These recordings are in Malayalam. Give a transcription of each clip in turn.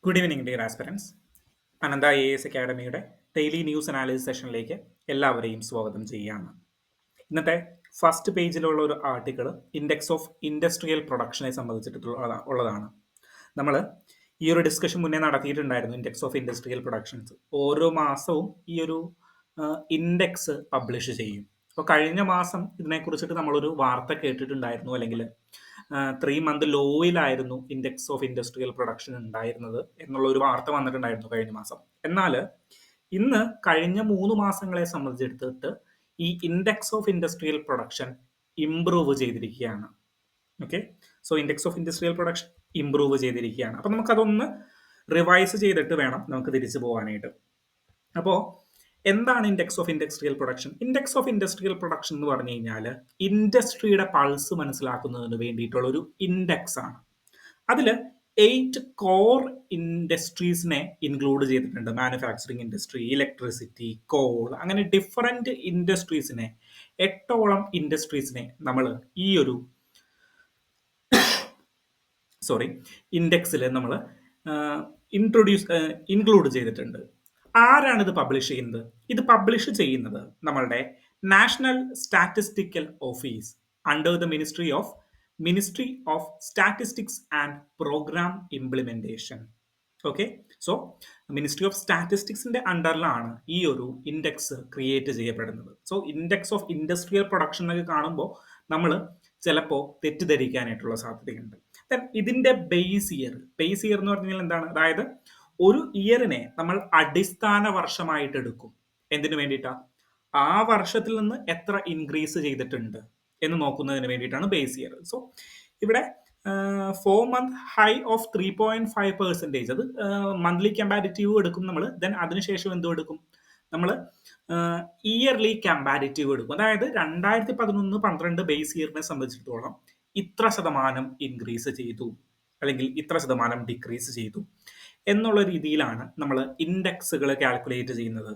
Good evening dear aspirants. Anantha AS അക്കാഡമിയുടെ ഡെയിലി ന്യൂസ് അനാലിസിസ് സെഷനിലേക്ക് എല്ലാവരെയും സ്വാഗതം ചെയ്യുകയാണ്. ഇന്നത്തെ ഫസ്റ്റ് പേജിലുള്ള ഒരു ആർട്ടിക്കിൾ ഇൻഡെക്സ് ഓഫ് ഇൻഡസ്ട്രിയൽ പ്രൊഡക്ഷനെ സംബന്ധിച്ചിട്ടുള്ളതാണ്. നമ്മൾ ഈ ഒരു ഡിസ്കഷൻ മുന്നേ നടത്തിയിട്ടുണ്ടായിരുന്നു. ഇൻഡെക്സ് ഓഫ് ഇൻഡസ്ട്രിയൽ പ്രൊഡക്ഷൻസ് ഓരോ മാസവും ഈ ഒരു ഇൻഡെക്സ് പബ്ലിഷ് ചെയ്യും. അപ്പോൾ കഴിഞ്ഞ മാസം ഇതിനെക്കുറിച്ചിട്ട് നമ്മളൊരു വാർത്ത കേട്ടിട്ടുണ്ടായിരുന്നു, അല്ലെങ്കിൽ 3 മന്ത് ലോയിലായിരുന്നു ഇൻഡെക്സ് ഓഫ് ഇൻഡസ്ട്രിയൽ പ്രൊഡക്ഷൻ ഉണ്ടായിരുന്നത് എന്നുള്ള ഒരു വാർത്ത വന്നിട്ടുണ്ടായിരുന്നു കഴിഞ്ഞ മാസം. എന്നാൽ ഇന്ന് കഴിഞ്ഞ 3 മാസങ്ങളെ സംബന്ധിച്ചെടുത്തിട്ട് ഈ index of industrial production improve ചെയ്തിരിക്കുകയാണ്. Okay, so index of industrial production improve ചെയ്തിരിക്കുകയാണ്. അപ്പം നമുക്കതൊന്ന് റിവൈസ് ചെയ്തിട്ട് വേണം നമുക്ക് തിരിച്ചു പോകാനായിട്ട്. അപ്പോൾ എന്താണ് index of industrial production? Index of industrial production എന്ന് പറഞ്ഞു കഴിഞ്ഞാൽ ഇൻഡസ്ട്രിയുടെ പൾസ് മനസ്സിലാക്കുന്നതിന് വേണ്ടിയിട്ടുള്ള ഒരു ഇൻഡെക്സ് ആണ്. അതിൽ 8 കോർ ഇൻഡസ്ട്രീസിനെ ഇൻക്ലൂഡ് ചെയ്തിട്ടുണ്ട്. മാനുഫാക്ചറിങ് ഇൻഡസ്ട്രി, ഇലക്ട്രിസിറ്റി, കോൾ, അങ്ങനെ ഡിഫറെന്റ് ഇൻഡസ്ട്രീസിനെ 8ഓളം ഇൻഡസ്ട്രീസിനെ നമ്മൾ ഈ ഒരു ഇൻഡെക്സിൽ നമ്മൾ ഇൻക്ലൂഡ് ചെയ്തിട്ടുണ്ട്. ആരാണ് ഇത് പബ്ലിഷ് ചെയ്യുന്നത്? ഇത് പബ്ലിഷ് ചെയ്യുന്നത് നമ്മളുടെ national statistical office under the ministry of statistics and program implementation. Okay, so ministry of സ്റ്റാറ്റിസ്റ്റിക്സിന്റെ അണ്ടറിലാണ് ഈ ഒരു ഇൻഡെക്സ് ക്രിയേറ്റ് ചെയ്യപ്പെടുന്നത്. So index of industrial production എന്നൊക്കെ കാണുമ്പോൾ നമ്മൾ ചിലപ്പോൾ തെറ്റിദ്ധരിക്കാനായിട്ടുള്ള സാധ്യതയുണ്ട്. ഇതിന്റെ ബേസ് ഇയർ എന്ന് പറഞ്ഞാൽ എന്താണ്? അതായത് ഒരു ഇയറിനെ നമ്മൾ അടിസ്ഥാന വർഷമായിട്ട് എടുക്കും. എന്തിനു വേണ്ടിയിട്ടാ? ആ വർഷത്തിൽ നിന്ന് എത്ര ഇൻക്രീസ് ചെയ്തിട്ടുണ്ട് എന്ന് നോക്കുന്നതിന് വേണ്ടിയിട്ടാണ് ബേസ് ഇയർ. സോ ഇവിടെ 4 മന്ത് ഹൈ ഓഫ് 3.5%. അത് മന്ത്ലി കമ്പാരിറ്റീവ് എടുക്കും നമ്മൾ. ദെൻ അതിനുശേഷം എന്തും എടുക്കും? നമ്മൾ ഇയർലി കമ്പാരിറ്റീവ് എടുക്കും. അതായത് 2011-12 ബേസ് ഇയറിനെ സംബന്ധിച്ചിടത്തോളം ഇത്ര ശതമാനം ഇൻക്രീസ് ചെയ്തു അല്ലെങ്കിൽ ഇത്ര ശതമാനം ഡിക്രീസ് ചെയ്തു എന്നുള്ള രീതിയിലാണ് നമ്മൾ ഇൻഡെക്സുകൾ കാൽക്കുലേറ്റ് ചെയ്യുന്നത്.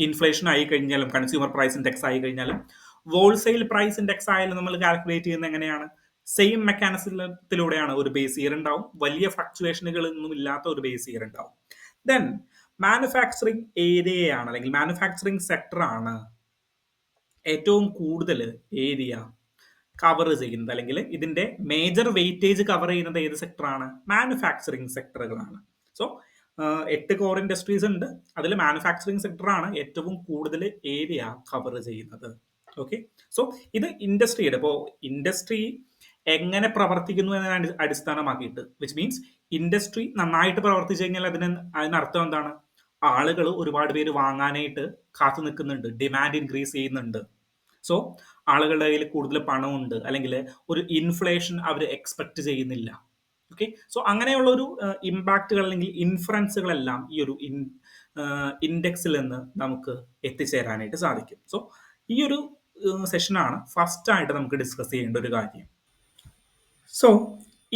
ഇൻഫ്ലേഷൻ ആയി കഴിഞ്ഞാലും, കൺസ്യൂമർ പ്രൈസ് ഇൻഡെക്സ് ആയി കഴിഞ്ഞാലും, ഹോൾസെയിൽ പ്രൈസ് ഇൻഡെക്സ് ആയാലും നമ്മൾ കാൽക്കുലേറ്റ് ചെയ്യുന്നത് എങ്ങനെയാണ്? സെയിം മെക്കാനിസത്തിലൂടെയാണ്. ഒരു ബേസ് ഇയർ ഉണ്ടാവും, വലിയ ഫ്ലക്ച്വേഷനുകൾ ഒന്നും ഇല്ലാത്ത ഒരു ബേസ് ഇയർ ഉണ്ടാവും. ദെൻ മാനുഫാക്ചറിങ് ഏരിയയാണ് അല്ലെങ്കിൽ മാനുഫാക്ചറിങ് സെക്ടർ ആണ് ഏറ്റവും കൂടുതൽ ഏരിയ കവർ ചെയ്യുന്നത്, അല്ലെങ്കിൽ ഇതിന്റെ മേജർ വെയിറ്റേജ് കവർ ചെയ്യുന്നത് ഏത് സെക്ടറാണ്? മാനുഫാക്ചറിങ് സെക്ടറുകളാണ്. സോ 8 കോർ ഇൻഡസ്ട്രീസ് ഉണ്ട്, അതിൽ മാനുഫാക്ചറിങ് സെക്ടറാണ് ഏറ്റവും കൂടുതൽ ഏരിയ കവർ ചെയ്യുന്നത്. ഓക്കെ, സോ ഇത് ഇൻഡസ്ട്രിയുടെ, ഇപ്പോൾ ഇൻഡസ്ട്രി എങ്ങനെ പ്രവർത്തിക്കുന്നു എന്നതിനെ അടിസ്ഥാനമാക്കിയിട്ട്, വിച്ച് മീൻസ് ഇൻഡസ്ട്രി നന്നായിട്ട് പ്രവർത്തിച്ചു കഴിഞ്ഞാൽ അതിനർത്ഥം എന്താണ്? ആളുകൾ ഒരുപാട് പേര് വാങ്ങാനായിട്ട് കാത്തു നിൽക്കുന്നുണ്ട്, ഡിമാൻഡ് ഇൻക്രീസ് ചെയ്യുന്നുണ്ട്. സോ ആളുകളുടെ കയ്യിൽ കൂടുതൽ പണമുണ്ട്, അല്ലെങ്കിൽ ഒരു ഇൻഫ്ലേഷൻ അവർ എക്സ്പെക്ട് ചെയ്യുന്നില്ല. ഓക്കെ, സോ അങ്ങനെയുള്ള ഒരു ഇമ്പാക്റ്റുകൾ അല്ലെങ്കിൽ ഇൻഫ്ലുവൻസുകളെല്ലാം ഈ ഒരു ഇൻഡെക്സിൽ നിന്ന് നമുക്ക് എത്തിച്ചേരാനായിട്ട് സാധിക്കും. സോ ഈ ഒരു സെഷനാണ് ഫസ്റ്റ് ആയിട്ട് നമുക്ക് ഡിസ്കസ് ചെയ്യേണ്ട ഒരു കാര്യം. സോ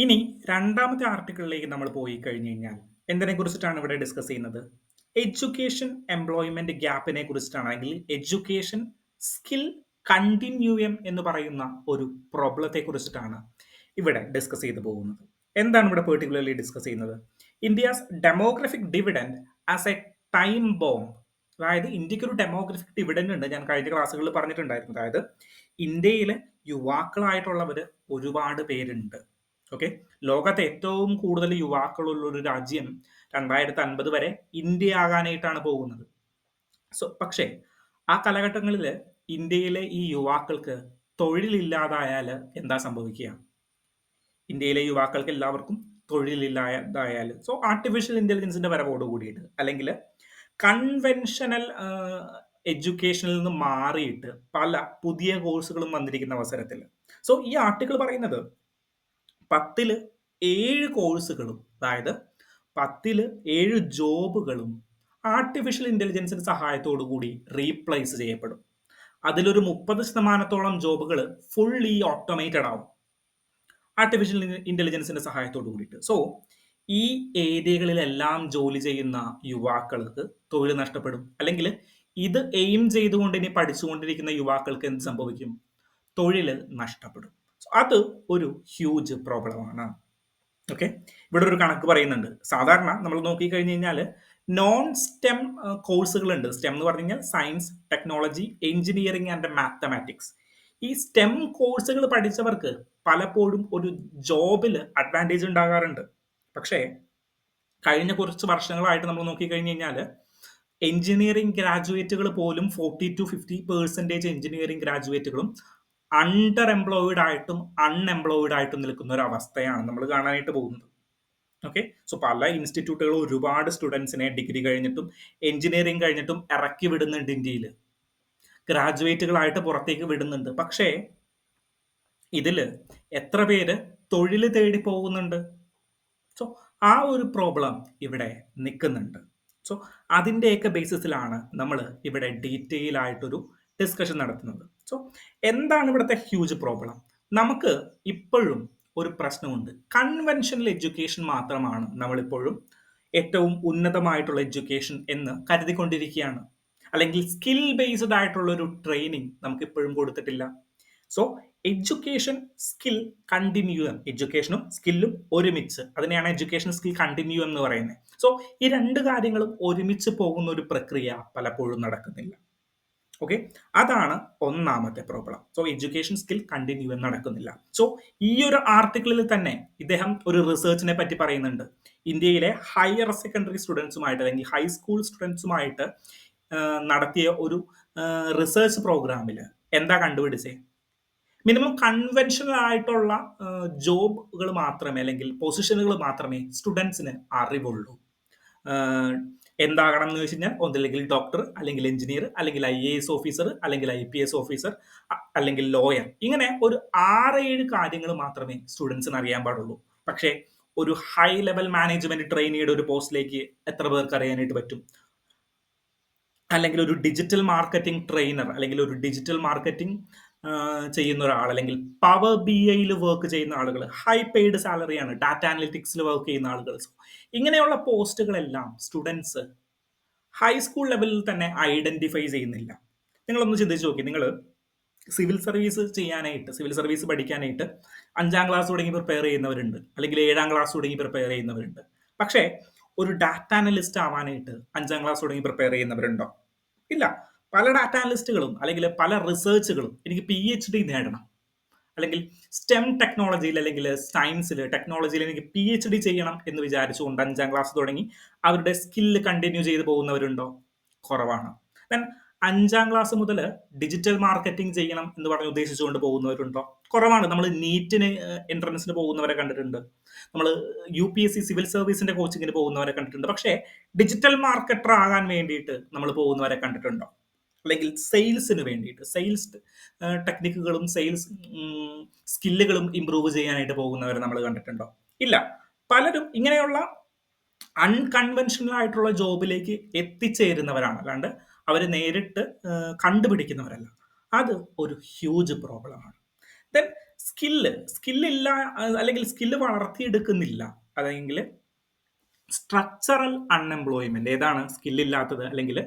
ഇനി രണ്ടാമത്തെ ആർട്ടിക്കിളിലേക്ക് നമ്മൾ പോയി കഴിഞ്ഞു കഴിഞ്ഞാൽ എന്തിനെ കുറിച്ചിട്ടാണ് ഇവിടെ ഡിസ്കസ് ചെയ്യുന്നത്? എഡ്യൂക്കേഷൻ എംപ്ലോയ്മെന്റ് ഗ്യാപ്പിനെ കുറിച്ചിട്ടാണ്, അല്ലെങ്കിൽ എഡ്യൂക്കേഷൻ സ്കിൽ കണ്ടിന്യൂയം എന്ന് പറയുന്ന ഒരു പ്രോബ്ലത്തെ കുറിച്ചിട്ടാണ് ഇവിടെ ഡിസ്കസ് ചെയ്തു പോകുന്നത്. എന്താണ് ഇവിടെ പെർട്ടിക്കുലർലി ഡിസ്കസ് ചെയ്യുന്നത്? India's demographic dividend as A time bomb. അതായത് ഇന്ത്യക്ക് ഒരു ഡെമോഗ്രഫിക് ഡിവിഡൻഡ് ഉണ്ട്. ഞാൻ കഴിഞ്ഞ ക്ലാസ്സുകളിൽ പറഞ്ഞിട്ടുണ്ടായിരുന്നു. അതായത് ഇന്ത്യയിലെ യുവാക്കളായിട്ടുള്ളവർ ഒരുപാട് പേരുണ്ട്. ഓക്കെ, ലോകത്തെ ഏറ്റവും കൂടുതൽ യുവാക്കളുള്ള ഒരു രാജ്യം 2050 വരെ ഇന്ത്യ ആകാനായിട്ടാണ് പോകുന്നത്. സോ പക്ഷേ ആ കാലഘട്ടങ്ങളിൽ ഇന്ത്യയിലെ ഈ യുവാക്കൾക്ക് തൊഴിലില്ലാതായാൽ എന്താ സംഭവിക്കുക? ഇന്ത്യയിലെ യുവാക്കൾക്ക് എല്ലാവർക്കും തൊഴിലില്ലാതായാൽ, സോ ആർട്ടിഫിഷ്യൽ ഇന്റലിജൻസിന്റെ വരവോട് കൂടിയിട്ട്, അല്ലെങ്കിൽ കൺവെൻഷണൽ എഡ്യൂക്കേഷനിൽ നിന്ന് മാറിയിട്ട് പല പുതിയ കോഴ്സുകളും വന്നിരിക്കുന്ന അവസരത്തിൽ, സോ ഈ ആർട്ടിക്കിൾ പറയുന്നത് 10-ൽ 7 കോഴ്സുകളും, അതായത് 10-ൽ 7 ജോബുകളും ആർട്ടിഫിഷ്യൽ ഇന്റലിജൻസിന്റെ സഹായത്തോടു കൂടി റീപ്ലേസ് ചെയ്യപ്പെടും. അതിലൊരു 30% ജോബുകൾ ഫുള്ളി ഓട്ടോമേറ്റഡ് ആവും ആർട്ടിഫിഷ്യൽ ഇന്റലിജൻസിന്റെ സഹായത്തോടു കൂടിയിട്ട്. സോ ഈ ഏരിയകളിലെല്ലാം ജോലി ചെയ്യുന്ന യുവാക്കൾക്ക് തൊഴിൽ നഷ്ടപ്പെടും, അല്ലെങ്കിൽ ഇത് എയിം ചെയ്തുകൊണ്ട് ഇനി പഠിച്ചുകൊണ്ടിരിക്കുന്ന യുവാക്കൾക്ക് എന്ത് സംഭവിക്കും? തൊഴിൽ നഷ്ടപ്പെടും. അത് ഒരു ഹ്യൂജ് പ്രോബ്ലമാണ്. ഓക്കെ, ഇവിടെ ഒരു കണക്ക് പറയുന്നുണ്ട്. സാധാരണ നമ്മൾ നോക്കിക്കഴിഞ്ഞ് കഴിഞ്ഞാൽ നോൺ സ്റ്റെം കോഴ്സുകളുണ്ട്. സ്റ്റെം എന്ന് പറഞ്ഞു കഴിഞ്ഞാൽ science, technology, engineering and mathematics. ഈ സ്റ്റെം കോഴ്സുകൾ പഠിച്ചവർക്ക് പലപ്പോഴും ഒരു ജോബിൽ അഡ്വാൻറ്റേജ് ഉണ്ടാകാറുണ്ട്. പക്ഷേ കഴിഞ്ഞ കുറച്ച് വർഷങ്ങളായിട്ട് നമ്മൾ നോക്കിക്കഴിഞ്ഞ് കഴിഞ്ഞാൽ എഞ്ചിനീയറിംഗ് ഗ്രാജുവേറ്റുകൾ പോലും 40-50% എഞ്ചിനീയറിംഗ് ഗ്രാജുവേറ്റുകളും അണ്ടർ എംപ്ലോയിഡ് ആയിട്ടും അൺഎംപ്ലോയിഡ് ആയിട്ടും നിൽക്കുന്ന ഒരു അവസ്ഥയാണ് നമ്മൾ കാണാനായിട്ട് പോകുന്നത്. ഓക്കെ, സോ പല ഇൻസ്റ്റിറ്റ്യൂട്ടുകളും ഒരുപാട് സ്റ്റുഡൻസിനെ ഡിഗ്രി കഴിഞ്ഞിട്ടും എഞ്ചിനീയറിംഗ് കഴിഞ്ഞിട്ടും ഇറക്കി വിടുന്നുണ്ട് ഇന്ത്യയിൽ. ഗ്രാജുവേറ്റുകളായിട്ട് പുറത്തേക്ക് വിടുന്നുണ്ട്. പക്ഷേ ഇതിൽ എത്ര പേര് തൊഴിൽ തേടി പോകുന്നുണ്ട്? സോ ആ ഒരു പ്രോബ്ലം ഇവിടെ നിൽക്കുന്നുണ്ട്. സോ അതിൻ്റെയൊക്കെ ബേസിസിലാണ് നമ്മൾ ഇവിടെ ഡീറ്റെയിൽ ആയിട്ടൊരു ഡിസ്കഷൻ നടത്തുന്നത്. സോ എന്താണ് ഇവിടുത്തെ ഹ്യൂജ് പ്രോബ്ലം? നമുക്ക് ഇപ്പോഴും ഒരു പ്രശ്നമുണ്ട്. കൺവെൻഷണൽ എഡ്യൂക്കേഷൻ മാത്രമാണ് നമ്മളിപ്പോഴും ഏറ്റവും ഉന്നതമായിട്ടുള്ള എഡ്യൂക്കേഷൻ എന്ന് കരുതിക്കൊണ്ടിരിക്കുകയാണ്. അല്ലെങ്കിൽ സ്കിൽ ബേസ്ഡ് ആയിട്ടുള്ള ഒരു ട്രെയിനിങ് നമുക്ക് ഇപ്പോഴും കൊടുത്തിട്ടില്ല. സോ എഡ്യൂക്കേഷൻ സ്കിൽ കണ്ടിന്യൂം, എഡ്യൂക്കേഷനും സ്കില്ലും ഒരുമിച്ച്, അതിനെയാണ് എഡ്യൂക്കേഷൻ സ്കിൽ കണ്ടിന്യൂ എന്ന് പറയുന്നത്. സോ ഈ രണ്ട് കാര്യങ്ങളും ഒരുമിച്ച് പോകുന്ന ഒരു പ്രക്രിയ പലപ്പോഴും നടക്കുന്നില്ല. ഓക്കെ, അതാണ് ഒന്നാമത്തെ problem. So education skill continue നടക്കുന്നില്ല. സോ ഈ ഒരു ആർട്ടിക്കിളിൽ തന്നെ ഇദ്ദേഹം ഒരു റിസർച്ചിനെ പറ്റി പറയുന്നുണ്ട്. ഇന്ത്യയിലെ ഹയർ സെക്കൻഡറി സ്റ്റുഡൻസുമായിട്ട് അല്ലെങ്കിൽ ഹൈസ്കൂൾ സ്റ്റുഡൻസുമായിട്ട് നടത്തിയ ഒരു റിസർച്ച് പ്രോഗ്രാമിൽ എന്താ കണ്ടുപിടിച്ചേ? മിനിമം കൺവെൻഷണൽ ആയിട്ടുള്ള ജോബുകൾ മാത്രമേ അല്ലെങ്കിൽ പൊസിഷനുകൾ മാത്രമേ സ്റ്റുഡൻസിന് അറിവുള്ളൂ. എന്താകണം എന്ന് വെച്ച് കഴിഞ്ഞാൽ ഒന്നില്ലെങ്കിൽ ഡോക്ടർ, അല്ലെങ്കിൽ എഞ്ചിനീയർ, അല്ലെങ്കിൽ IAS ഓഫീസർ, അല്ലെങ്കിൽ IPS ഓഫീസർ, അല്ലെങ്കിൽ ലോയർ. ഇങ്ങനെ ഒരു 6-7 കാര്യങ്ങൾ മാത്രമേ സ്റ്റുഡൻസിന് അറിയാൻ പാടുള്ളൂ. പക്ഷേ ഒരു ഹൈ ലെവൽ മാനേജ്മെന്റ് ട്രെയിനിയുടെ ഒരു പോസ്റ്റിലേക്ക് എത്ര പേർക്ക് അറിയാനായിട്ട് പറ്റും? അല്ലെങ്കിൽ ഒരു ഡിജിറ്റൽ മാർക്കറ്റിംഗ് ട്രെയിനർ, അല്ലെങ്കിൽ ഒരു ഡിജിറ്റൽ മാർക്കറ്റിംഗ് ചെയ്യുന്ന ഒരാൾ, അല്ലെങ്കിൽ പവർ BIയിൽ വർക്ക് ചെയ്യുന്ന ആളുകൾ, ഹൈ പെയ്ഡ് സാലറിയാണ്. ഡാറ്റ അനലിറ്റിക്സിൽ വർക്ക് ചെയ്യുന്ന ആളുകൾ. ഇങ്ങനെയുള്ള പോസ്റ്റുകളെല്ലാം സ്റ്റുഡൻസ് ഹൈസ്കൂൾ ലെവലിൽ തന്നെ ഐഡന്റിഫൈ ചെയ്യുന്നില്ല. നിങ്ങളൊന്ന് ചിന്തിച്ച് നോക്കി. നിങ്ങൾ സിവിൽ സർവീസ് ചെയ്യാനായിട്ട്, സിവിൽ സർവീസ് പഠിക്കാനായിട്ട് 5ാം ക്ലാസ് തുടങ്ങി പ്രിപ്പയർ ചെയ്യുന്നവരുണ്ട്, അല്ലെങ്കിൽ 7ാം ക്ലാസ് തുടങ്ങി പ്രിപ്പയർ ചെയ്യുന്നവരുണ്ട്. പക്ഷേ ഒരു ഡാറ്റ അനലിസ്റ്റ് ആവാനായിട്ട് 5ാം ക്ലാസ് തുടങ്ങി പ്രിപ്പയർ ചെയ്യുന്നവരുണ്ടോ? ഇല്ല. പല ഡാറ്റ അനലിസ്റ്റുകളും അല്ലെങ്കിൽ പല റിസർച്ചുകളും എനിക്ക് PhD നേടണം, അല്ലെങ്കിൽ സ്റ്റെം ടെക്നോളജിയിൽ അല്ലെങ്കിൽ സയൻസിൽ ടെക്നോളജിയിൽ എനിക്ക് PhD ചെയ്യണം എന്ന് വിചാരിച്ചുകൊണ്ട് 5ാം ക്ലാസ് തുടങ്ങി അവരുടെ സ്കില്ല് കണ്ടിന്യൂ ചെയ്ത് പോകുന്നവരുണ്ടോ? കുറവാണ്. ദെൻ 5ാം ക്ലാസ് മുതൽ ഡിജിറ്റൽ മാർക്കറ്റിംഗ് ചെയ്യണം എന്ന് പറഞ്ഞ് ഉദ്ദേശിച്ചുകൊണ്ട് പോകുന്നവരുണ്ടോ? കുറവാണ്. നമ്മൾ നീറ്റിന് എൻട്രൻസിന് പോകുന്നവരെ കണ്ടിട്ടുണ്ട്, നമ്മൾ UPSC സിവിൽ സർവീസിന്റെ കോച്ചിങ്ങിന് പോകുന്നവരെ കണ്ടിട്ടുണ്ട്. പക്ഷേ ഡിജിറ്റൽ മാർക്കറ്റർ ആകാൻ വേണ്ടിയിട്ട് നമ്മൾ പോകുന്നവരെ കണ്ടിട്ടുണ്ടോ? അല്ലെങ്കിൽ സെയിൽസിന് വേണ്ടിയിട്ട് സെയിൽസ് ടെക്നിക്കുകളും സെയിൽസ് സ്കില്ലുകളും ഇമ്പ്രൂവ് ചെയ്യാനായിട്ട് പോകുന്നവരെ നമ്മൾ കണ്ടിട്ടുണ്ടോ? ഇല്ല. പലരും ഇങ്ങനെയുള്ള അൺകൺവെൻഷണൽ ആയിട്ടുള്ള ജോബിലേക്ക് എത്തിച്ചേരുന്നവരാണ്, അല്ലാണ്ട് അവർ നേരിട്ട് കണ്ടുപിടിക്കുന്നവരല്ല. അത് ഒരു ഹ്യൂജ് പ്രോബ്ലമാണ്. ദെൻ സ്കില്ലില്ല, അല്ലെങ്കിൽ സ്കില്ല് വളർത്തിയെടുക്കുന്നില്ല, അല്ലെങ്കിൽ സ്ട്രക്ചറൽ അൺഎംപ്ലോയ്മെന്റ്. ഏതാണ് സ്കില്ലില്ലാത്തത്? അല്ലെങ്കിൽ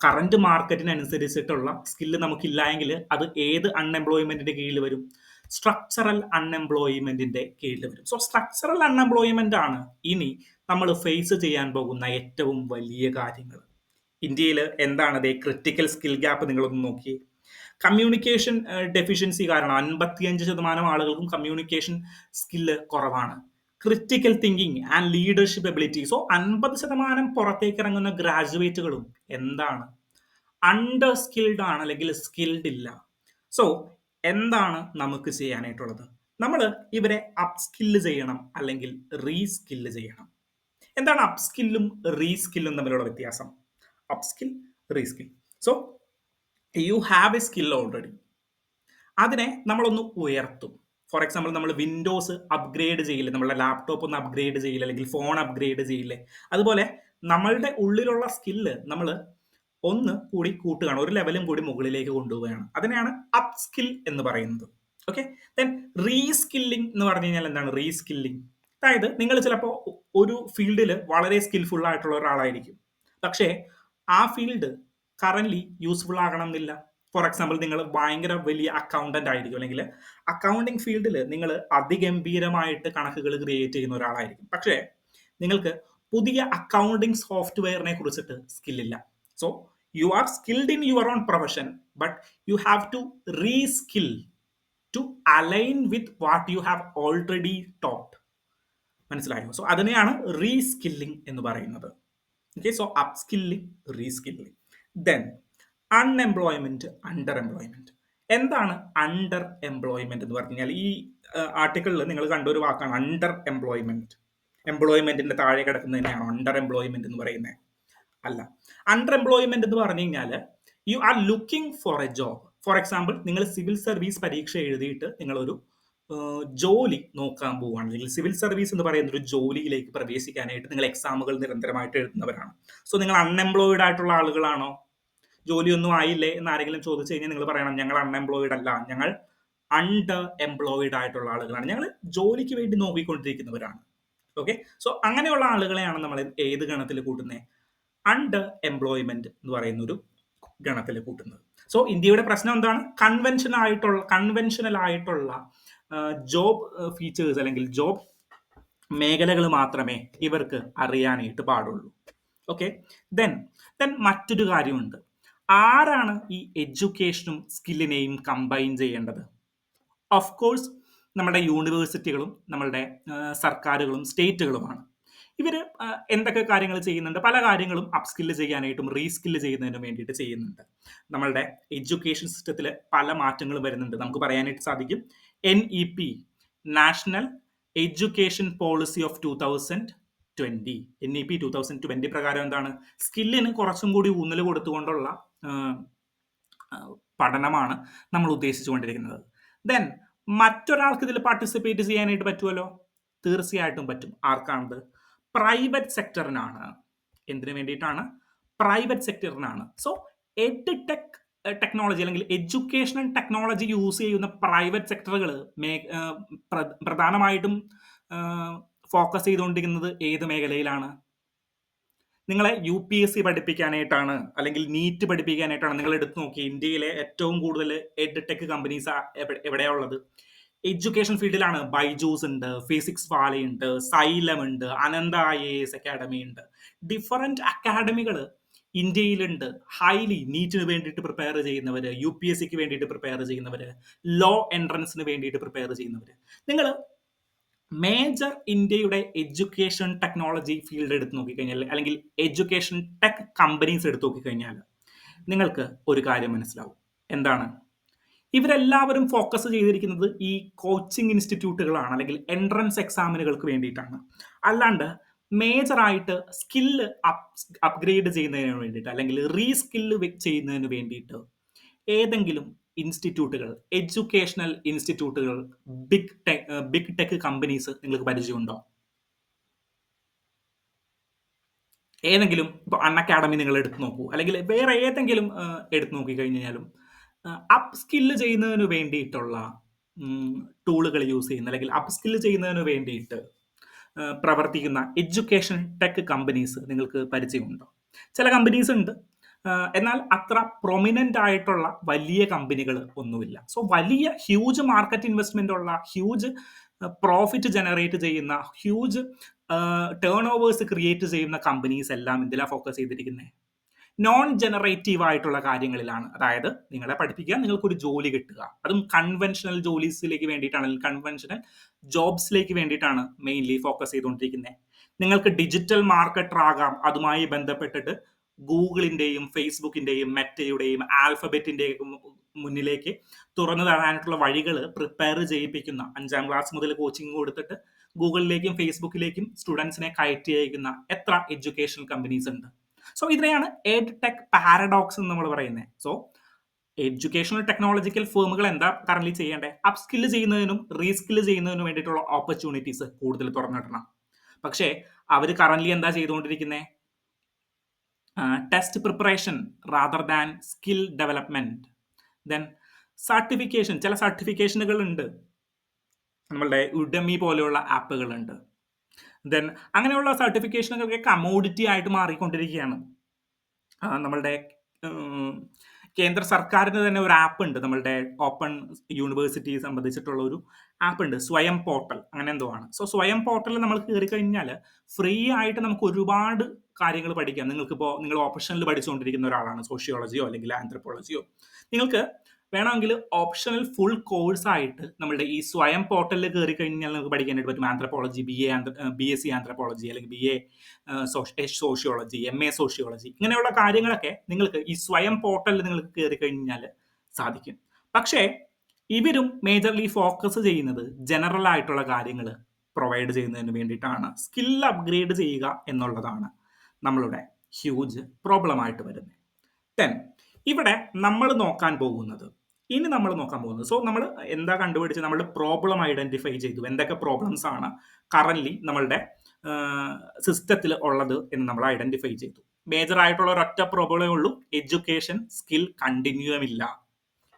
കറന്റ് മാർക്കറ്റിനനുസരിച്ചിട്ടുള്ള സ്കില്ല് നമുക്കില്ല എങ്കിൽ അത് ഏത് അൺഎംപ്ലോയ്മെന്റിന്റെ കീഴിൽ വരും? സ്ട്രക്ചറൽ അൺഎംപ്ലോയ്മെന്റിന്റെ കീഴിൽ വരും. സോ സ്ട്രക്ചറൽ അൺഎംപ്ലോയ്മെന്റ് ആണ് ഇനി നമ്മൾ ഫേസ് ചെയ്യാൻ പോകുന്ന ഏറ്റവും വലിയ കാര്യങ്ങൾ. ഇന്ത്യയിൽ എന്താണ് ക്രിട്ടിക്കൽ സ്കിൽ ഗ്യാപ്പ്? നിങ്ങളൊന്ന് നോക്കിയേ. കമ്മ്യൂണിക്കേഷൻ ഡെഫിഷ്യൻസി കാരണം 55% ആളുകൾക്കും കമ്മ്യൂണിക്കേഷൻ സ്കില്ല് കുറവാണ്. Critical thinking and leadership ability. So 50% പുറത്തേക്ക് ഇറങ്ങുന്ന ഗ്രാജുവേറ്റുകളും എന്താണ്? അണ്ടർ സ്കിൽഡ് ആണ്, അല്ലെങ്കിൽ സ്കിൽഡ് ഇല്ല. സോ എന്താണ് നമുക്ക് ചെയ്യാനായിട്ടുള്ളത്? നമ്മൾ ഇവരെ അപ് സ്കില്ല് ചെയ്യണം, അല്ലെങ്കിൽ റീസ്കില്ല് ചെയ്യണം. എന്താണ് അപ് സ്കില്ലും റീസ്കില്ലും തമ്മിലുള്ള വ്യത്യാസം? Upskill, reskill. So you have a skill already, അതിനെ നമ്മളൊന്ന് ഉയർത്തും. ഫോർ എക്സാമ്പിൾ, നമ്മൾ വിൻഡോസ് അപ്ഗ്രേഡ് ചെയ്യില്ലേ, നമ്മളുടെ ലാപ്ടോപ്പ് ഒന്ന് അപ്ഗ്രേഡ് ചെയ്യില്ല, അല്ലെങ്കിൽ ഫോൺ അപ്ഗ്രേഡ് ചെയ്യില്ലേ, അതുപോലെ നമ്മളുടെ ഉള്ളിലുള്ള സ്കില്ല് നമ്മൾ ഒന്ന് കൂടി കൂട്ടുകയാണ്, ഒരു ലെവലും കൂടി മുകളിലേക്ക് കൊണ്ടുപോവുകയാണ്. അതിനെയാണ് അപ് സ്കിൽ എന്ന് പറയുന്നത്. ഓക്കെ, ദെൻ റീസ്കില്ലിംഗ് എന്ന് പറഞ്ഞു കഴിഞ്ഞാൽ എന്താണ് റീസ്കില്ലിംഗ്? അതായത് നിങ്ങൾ ചിലപ്പോൾ ഒരു ഫീൽഡിൽ വളരെ സ്കിൽഫുൾ ആയിട്ടുള്ള ഒരാളായിരിക്കും, പക്ഷേ ആ ഫീൽഡ് കറന്റ് യൂസ്ഫുൾ ആകണം എന്നില്ല. ഫോർ എക്സാമ്പിൾ നിങ്ങൾ ഭയങ്കര വലിയ അക്കൗണ്ടന്റ് ആയിരിക്കും, അല്ലെങ്കിൽ അക്കൗണ്ടിങ് ഫീൽഡിൽ നിങ്ങൾ അതിഗംഭീരമായിട്ട് കണക്കുകൾ ക്രിയേറ്റ് ചെയ്യുന്ന ഒരാളായിരിക്കും. പക്ഷേ നിങ്ങൾക്ക് പുതിയ അക്കൗണ്ടിങ് സോഫ്റ്റ്വെയറിനെ കുറിച്ചിട്ട് സ്കില്ലില്ല. So you are skilled in your own profession, but you have to reskill to align with what you have already taught. മനസ്സിലായോ? സോ അതിനെയാണ് റീസ്കില്ലിംഗ് എന്ന് പറയുന്നത്. Okay, so upskilling, reskilling. Then unemployment, under employment. എന്താണ് അണ്ടർ എംപ്ലോയ്മെന്റ് എന്ന് പറഞ്ഞു കഴിഞ്ഞാൽ, ഈ ആർട്ടിക്കിളിൽ നിങ്ങൾ കണ്ട ഒരു വാക്കാണ് അണ്ടർ എംപ്ലോയ്മെന്റ്. എംപ്ലോയ്മെന്റിന്റെ താഴെ കിടക്കുന്നതിനെയാണ് അണ്ടർ എംപ്ലോയ്മെന്റ് എന്ന് പറയുന്നത്. അല്ല, അണ്ടർ എംപ്ലോയ്മെന്റ് എന്ന് പറഞ്ഞു കഴിഞ്ഞാൽ you are looking for A job. For example, നിങ്ങൾ സിവിൽ സർവീസ് പരീക്ഷ എഴുതിയിട്ട് നിങ്ങളൊരു ജോലി നോക്കാൻ പോവുകയാണ്, അല്ലെങ്കിൽ സിവിൽ സർവീസ് എന്ന് പറയുന്ന ഒരു ജോലിയിലേക്ക് പ്രവേശിക്കാനായിട്ട് നിങ്ങൾ എക്സാമുകൾ നിരന്തരമായിട്ട് എഴുതുന്നവരാണ്. സോ നിങ്ങൾ അൺഎംപ്ലോയിഡ് ആയിട്ടുള്ള ആളുകളാണോ? ജോലിയൊന്നും ആയില്ലേ എന്ന് ആരെങ്കിലും ചോദിച്ചു കഴിഞ്ഞാൽ നിങ്ങൾ പറയണം, ഞങ്ങൾ അൺഎംപ്ലോയിഡ് അല്ല, ഞങ്ങൾ അണ്ടർ എംപ്ലോയിഡ് ആയിട്ടുള്ള ആളുകളാണ്, ഞങ്ങൾ ജോലിക്ക് വേണ്ടി നോക്കിക്കൊണ്ടിരിക്കുന്നവരാണ്. ഓക്കെ, സോ അങ്ങനെയുള്ള ആളുകളെയാണ് നമ്മൾ ഏത് ഗണത്തിൽ കൂട്ടുന്നത്? അണ്ടർ എംപ്ലോയ്മെന്റ് എന്ന് പറയുന്ന ഒരു ഗണത്തിൽ കൂട്ടുന്നത്. സോ ഇന്ത്യയുടെ പ്രശ്നം എന്താണ്? കൺവെൻഷനൽ ആയിട്ടുള്ള ജോബ് ഫീച്ചേഴ്സ് അല്ലെങ്കിൽ ജോബ് മേഖലകൾ മാത്രമേ ഇവർക്ക് അറിയാനായിട്ട് പാടുള്ളൂ. ഓക്കെ, ദെൻ മറ്റൊരു കാര്യമുണ്ട്. ആരാണ് ഈ എഡ്യൂക്കേഷനും സ്കില്ലിനെയും കമ്പൈൻ ചെയ്യേണ്ടത്? ഓഫ് കോഴ്സ് നമ്മുടെ യൂണിവേഴ്സിറ്റികളും നമ്മളുടെ സർക്കാരുകളും സ്റ്റേറ്റുകളുമാണ്. ഇവർ എന്തൊക്കെ കാര്യങ്ങൾ ചെയ്യുന്നുണ്ട്? പല കാര്യങ്ങളും അപ്സ്കില്ല് ചെയ്യാനായിട്ടും റീസ്കില്ല് ചെയ്യുന്നതിനും വേണ്ടിയിട്ട് ചെയ്യുന്നുണ്ട്. നമ്മളുടെ എഡ്യൂക്കേഷൻ സിസ്റ്റത്തിൽ പല മാറ്റങ്ങളും വരുന്നുണ്ട്. നമുക്ക് പറയാനായിട്ട് സാധിക്കും, NEP, national education policy of 2020, NEP 2020 പ്രകാരം എന്താണ്? സ്കില്ലിന് കുറച്ചും കൂടി ഊന്നൽ കൊടുത്തുകൊണ്ടുള്ള പഠനമാണ് നമ്മൾ ഉദ്ദേശിച്ചുകൊണ്ടിരിക്കുന്നത്. ദെൻ മറ്റൊരാൾക്ക് ഇതിൽ പാർട്ടിസിപ്പേറ്റ് ചെയ്യാനായിട്ട് പറ്റുമല്ലോ? തീർച്ചയായിട്ടും പറ്റും. ആർക്കാണത്? പ്രൈവറ്റ് സെക്ടറിനാണ്. എന്തിനു വേണ്ടിയിട്ടാണ്? പ്രൈവറ്റ് സെക്ടറിനാണ്. സോ എഡ്ടെക് ടെക്നോളജി അല്ലെങ്കിൽ എഡ്യൂക്കേഷണൽ ടെക്നോളജി യൂസ് ചെയ്യുന്ന പ്രൈവറ്റ് സെക്ടറുകൾ പ്രധാനമായിട്ടും ഫോക്കസ് ചെയ്തുകൊണ്ടിരിക്കുന്നത് ഏത് മേഖലയിലാണ്? നിങ്ങളെ UPSC പഠിപ്പിക്കാനായിട്ടാണ്, അല്ലെങ്കിൽ നീറ്റ് പഠിപ്പിക്കാനായിട്ടാണ്. നിങ്ങൾ എടുത്തു നോക്കി, ഇന്ത്യയിലെ ഏറ്റവും കൂടുതൽ എഡ്ടെക് കമ്പനീസ് എവിടെയാണ് ഉള്ളത്? എഡ്യൂക്കേഷൻ ഫീൽഡിലാണ്. ബൈജൂസ് ഉണ്ട്, ഫിസിക്സ് വാലി ഉണ്ട്, സൈലം ഉണ്ട്, അനന്ത IAS അക്കാഡമി ഉണ്ട്. ഡിഫറെന്റ് അക്കാഡമികൾ ഇന്ത്യയിലുണ്ട്. ഹൈലി നീറ്റിന് വേണ്ടിയിട്ട് പ്രിപ്പയർ ചെയ്യുന്നവര്, UPSCക്ക് വേണ്ടിയിട്ട് പ്രിപ്പയർ ചെയ്യുന്നവര്, ലോ എൻട്രൻസിന് വേണ്ടിയിട്ട് പ്രിപ്പയർ ചെയ്യുന്നവര്. നിങ്ങൾ മേജർ ഇന്ത്യയുടെ എഡ്യൂക്കേഷൻ ടെക്നോളജി ഫീൽഡ് എടുത്ത് നോക്കിക്കഴിഞ്ഞാൽ, അല്ലെങ്കിൽ എഡ്യൂക്കേഷൻ ടെക് കമ്പനീസ് എടുത്ത് നോക്കിക്കഴിഞ്ഞാൽ നിങ്ങൾക്ക് ഒരു കാര്യം മനസ്സിലാവും. എന്താണ്? ഇവരെല്ലാവരും ഫോക്കസ് ചെയ്തിരിക്കുന്നത് ഈ കോച്ചിങ് ഇൻസ്റ്റിറ്റ്യൂട്ടുകളാണ്, അല്ലെങ്കിൽ എൻട്രൻസ് എക്സാമിനുകൾക്ക് വേണ്ടിയിട്ടാണ്. അല്ലാണ്ട് മേജറായിട്ട് സ്കില്ല് അപ്ഗ്രേഡ് ചെയ്യുന്നതിന് വേണ്ടിയിട്ട്, അല്ലെങ്കിൽ റീസ്കില്ല് ചെയ്യുന്നതിന് വേണ്ടിയിട്ട് ഏതെങ്കിലും ഇൻസ്റ്റിറ്റ്യൂട്ടുകൾ, എഡ്യൂക്കേഷണൽ ഇൻസ്റ്റിറ്റ്യൂട്ടുകൾ, ബിഗ് ടെക് കമ്പനീസ് നിങ്ങൾക്ക് പരിചയമുണ്ടോ? ഏതെങ്കിലും ഇപ്പോൾ അക്കാഡമി നിങ്ങൾ എടുത്തു നോക്കൂ, അല്ലെങ്കിൽ വേറെ ഏതെങ്കിലും എടുത്തു നോക്കിക്കഴിഞ്ഞാലും അപ്പ് സ്കില്ല് ചെയ്യുന്നതിന് വേണ്ടിയിട്ടുള്ള ടൂളുകൾ യൂസ് ചെയ്യുന്ന, അല്ലെങ്കിൽ അപ്പ് സ്കില്ല് ചെയ്യുന്നതിന് വേണ്ടിയിട്ട് പ്രവർത്തിക്കുന്ന എഡ്യൂക്കേഷൻ ടെക് കമ്പനീസ് നിങ്ങൾക്ക് പരിചയമുണ്ടോ? ചില കമ്പനീസ് ഉണ്ട്, എന്നാൽ അത്ര പ്രൊമിനന്റ് ആയിട്ടുള്ള വലിയ കമ്പനികൾ ഒന്നുമില്ല. സോ വലിയ ഹ്യൂജ് മാർക്കറ്റ് ഇൻവെസ്റ്റ്മെന്റ് ഉള്ള, ഹ്യൂജ് പ്രോഫിറ്റ് ജനറേറ്റ് ചെയ്യുന്ന, ഹ്യൂജ് ടേൺ ഓവേഴ്സ് ക്രിയേറ്റ് ചെയ്യുന്ന കമ്പനീസ് എല്ലാം ഇതിലാണ് ഫോക്കസ് ചെയ്തിരിക്കുന്നത്. നോൺ ജനറേറ്റീവ് ആയിട്ടുള്ള കാര്യങ്ങളിലാണ്. അതായത് നിങ്ങളെ പഠിപ്പിക്കുക, നിങ്ങൾക്കൊരു ജോലി കിട്ടുക, അതും കൺവെൻഷണൽ ജോലീസിലേക്ക് വേണ്ടിയിട്ടാണ്, അല്ലെങ്കിൽ കൺവെൻഷണൽ ജോബ്സിലേക്ക് വേണ്ടിയിട്ടാണ് മെയിൻലി ഫോക്കസ് ചെയ്തുകൊണ്ടിരിക്കുന്നത്. നിങ്ങൾക്ക് ഡിജിറ്റൽ മാർക്കറ്റർ ആകാം. അതുമായി ബന്ധപ്പെട്ടിട്ട് ഗൂഗിളിന്റെയും ഫേസ്ബുക്കിന്റെയും മെറ്റയുടെയും ആൽഫബറ്റിന്റെയും മുന്നിലേക്ക് തുറന്നു തരാനായിട്ടുള്ള വഴികൾ പ്രിപ്പയർ ചെയ്യിപ്പിക്കുന്ന, 5ാം ക്ലാസ് മുതൽ കോച്ചിങ് കൊടുത്തിട്ട് ഗൂഗിളിലേക്കും ഫേസ്ബുക്കിലേക്കും സ്റ്റുഡൻസിനെ കയറ്റി അയക്കുന്ന എത്ര എഡ്യൂക്കേഷണൽ കമ്പനീസ് ഉണ്ട്. സോ ഇതിനെയാണ് എഡ്ടെക് പാരഡോക്സ് എന്ന് നമ്മൾ പറയുന്നത്. സോ എഡ്യൂക്കേഷണൽ ടെക്നോളജിക്കൽ ഫേമുകൾ എന്താ കറന്റ് ചെയ്യേണ്ടത്? അപ്പ് സ്കില്ല് ചെയ്യുന്നതിനും റീസ്കില്ല് ചെയ്യുന്നതിനും വേണ്ടിയിട്ടുള്ള ഓപ്പർച്യൂണിറ്റീസ് കൂടുതൽ തുറന്നിടണം. പക്ഷേ അവർ കറന്റ് എന്താ ചെയ്തുകൊണ്ടിരിക്കുന്നത്? Test preparation rather than skill development. Then certification, ചില സർട്ടിഫിക്കേഷനുകൾ ഉണ്ട്, നമ്മളുടെ ഉഡമി പോലെയുള്ള ആപ്പുകളുണ്ട്. ദെൻ അങ്ങനെയുള്ള സർട്ടിഫിക്കേഷനുകളൊക്കെ കമോഡിറ്റി ആയിട്ട് മാറിക്കൊണ്ടിരിക്കുകയാണ്. നമ്മളുടെ കേന്ദ്ര സർക്കാരിന് തന്നെ ഒരു ആപ്പ് ഉണ്ട്, നമ്മളുടെ ഓപ്പൺ യൂണിവേഴ്സിറ്റി സംബന്ധിച്ചിട്ടുള്ള ഒരു ആപ്പ് ഉണ്ട്, സ്വയം പോർട്ടൽ അങ്ങനെ എന്തോ ആണ്. സോ സ്വയം പോർട്ടലിൽ നമ്മൾ കയറി കഴിഞ്ഞാൽ ഫ്രീ ആയിട്ട് നമുക്ക് ഒരുപാട് കാര്യങ്ങൾ പഠിക്കാം. നിങ്ങൾക്കിപ്പോൾ നിങ്ങൾ ഓപ്ഷനിൽ പഠിച്ചുകൊണ്ടിരിക്കുന്ന ഒരാളാണ്, സോഷ്യോളജിയോ അല്ലെങ്കിൽ ആന്ത്രപ്പോളജിയോ, നിങ്ങൾക്ക് വേണമെങ്കിൽ ഓപ്ഷണൽ ഫുൾ കോഴ്സ് ആയിട്ട് നമ്മളുടെ ഈ സ്വയം പോർട്ടലിൽ കയറി കഴിഞ്ഞാൽ നമുക്ക് പഠിക്കാനായിട്ട് പറ്റും. ആന്ത്രപ്പോളജി, BSc ആന്ത്രപ്പോളജി അല്ലെങ്കിൽ BA സോഷ്യോളജി, MA സോഷ്യോളജി, ഇങ്ങനെയുള്ള കാര്യങ്ങളൊക്കെ നിങ്ങൾക്ക് ഈ സ്വയം പോർട്ടലിൽ നിങ്ങൾക്ക് കയറി കഴിഞ്ഞാൽ സാധിക്കും. പക്ഷേ ഇവരും മേജർലി ഫോക്കസ് ചെയ്യുന്നത് ജനറൽ ആയിട്ടുള്ള കാര്യങ്ങൾ പ്രൊവൈഡ് ചെയ്യുന്നതിന് വേണ്ടിയിട്ടാണ്. സ്കിൽ അപ്ഗ്രേഡ് ചെയ്യുക എന്നുള്ളതാണ് നമ്മളുടെ ഹ്യൂജ് പ്രോബ്ലം ആയിട്ട് വരുന്നത്. ദെൻ ഇവിടെ നമ്മൾ നോക്കാൻ പോകുന്നത് സോ നമ്മൾ എന്താ കണ്ടുപിടിച്ച് നമ്മളുടെ പ്രോബ്ലം ഐഡന്റിഫൈ ചെയ്തു, എന്തൊക്കെ പ്രോബ്ലംസ് ആണ് കറന്റ് നമ്മളുടെ സിസ്റ്റത്തിൽ ഉള്ളത് എന്ന് നമ്മൾ ഐഡന്റിഫൈ ചെയ്തു. മേജർ ആയിട്ടുള്ള ഒരൊറ്റ പ്രോബ്ലമേ ഉള്ളൂ, എഡ്യൂക്കേഷൻ സ്കിൽ കണ്ടിന്യൂം ഇല്ല.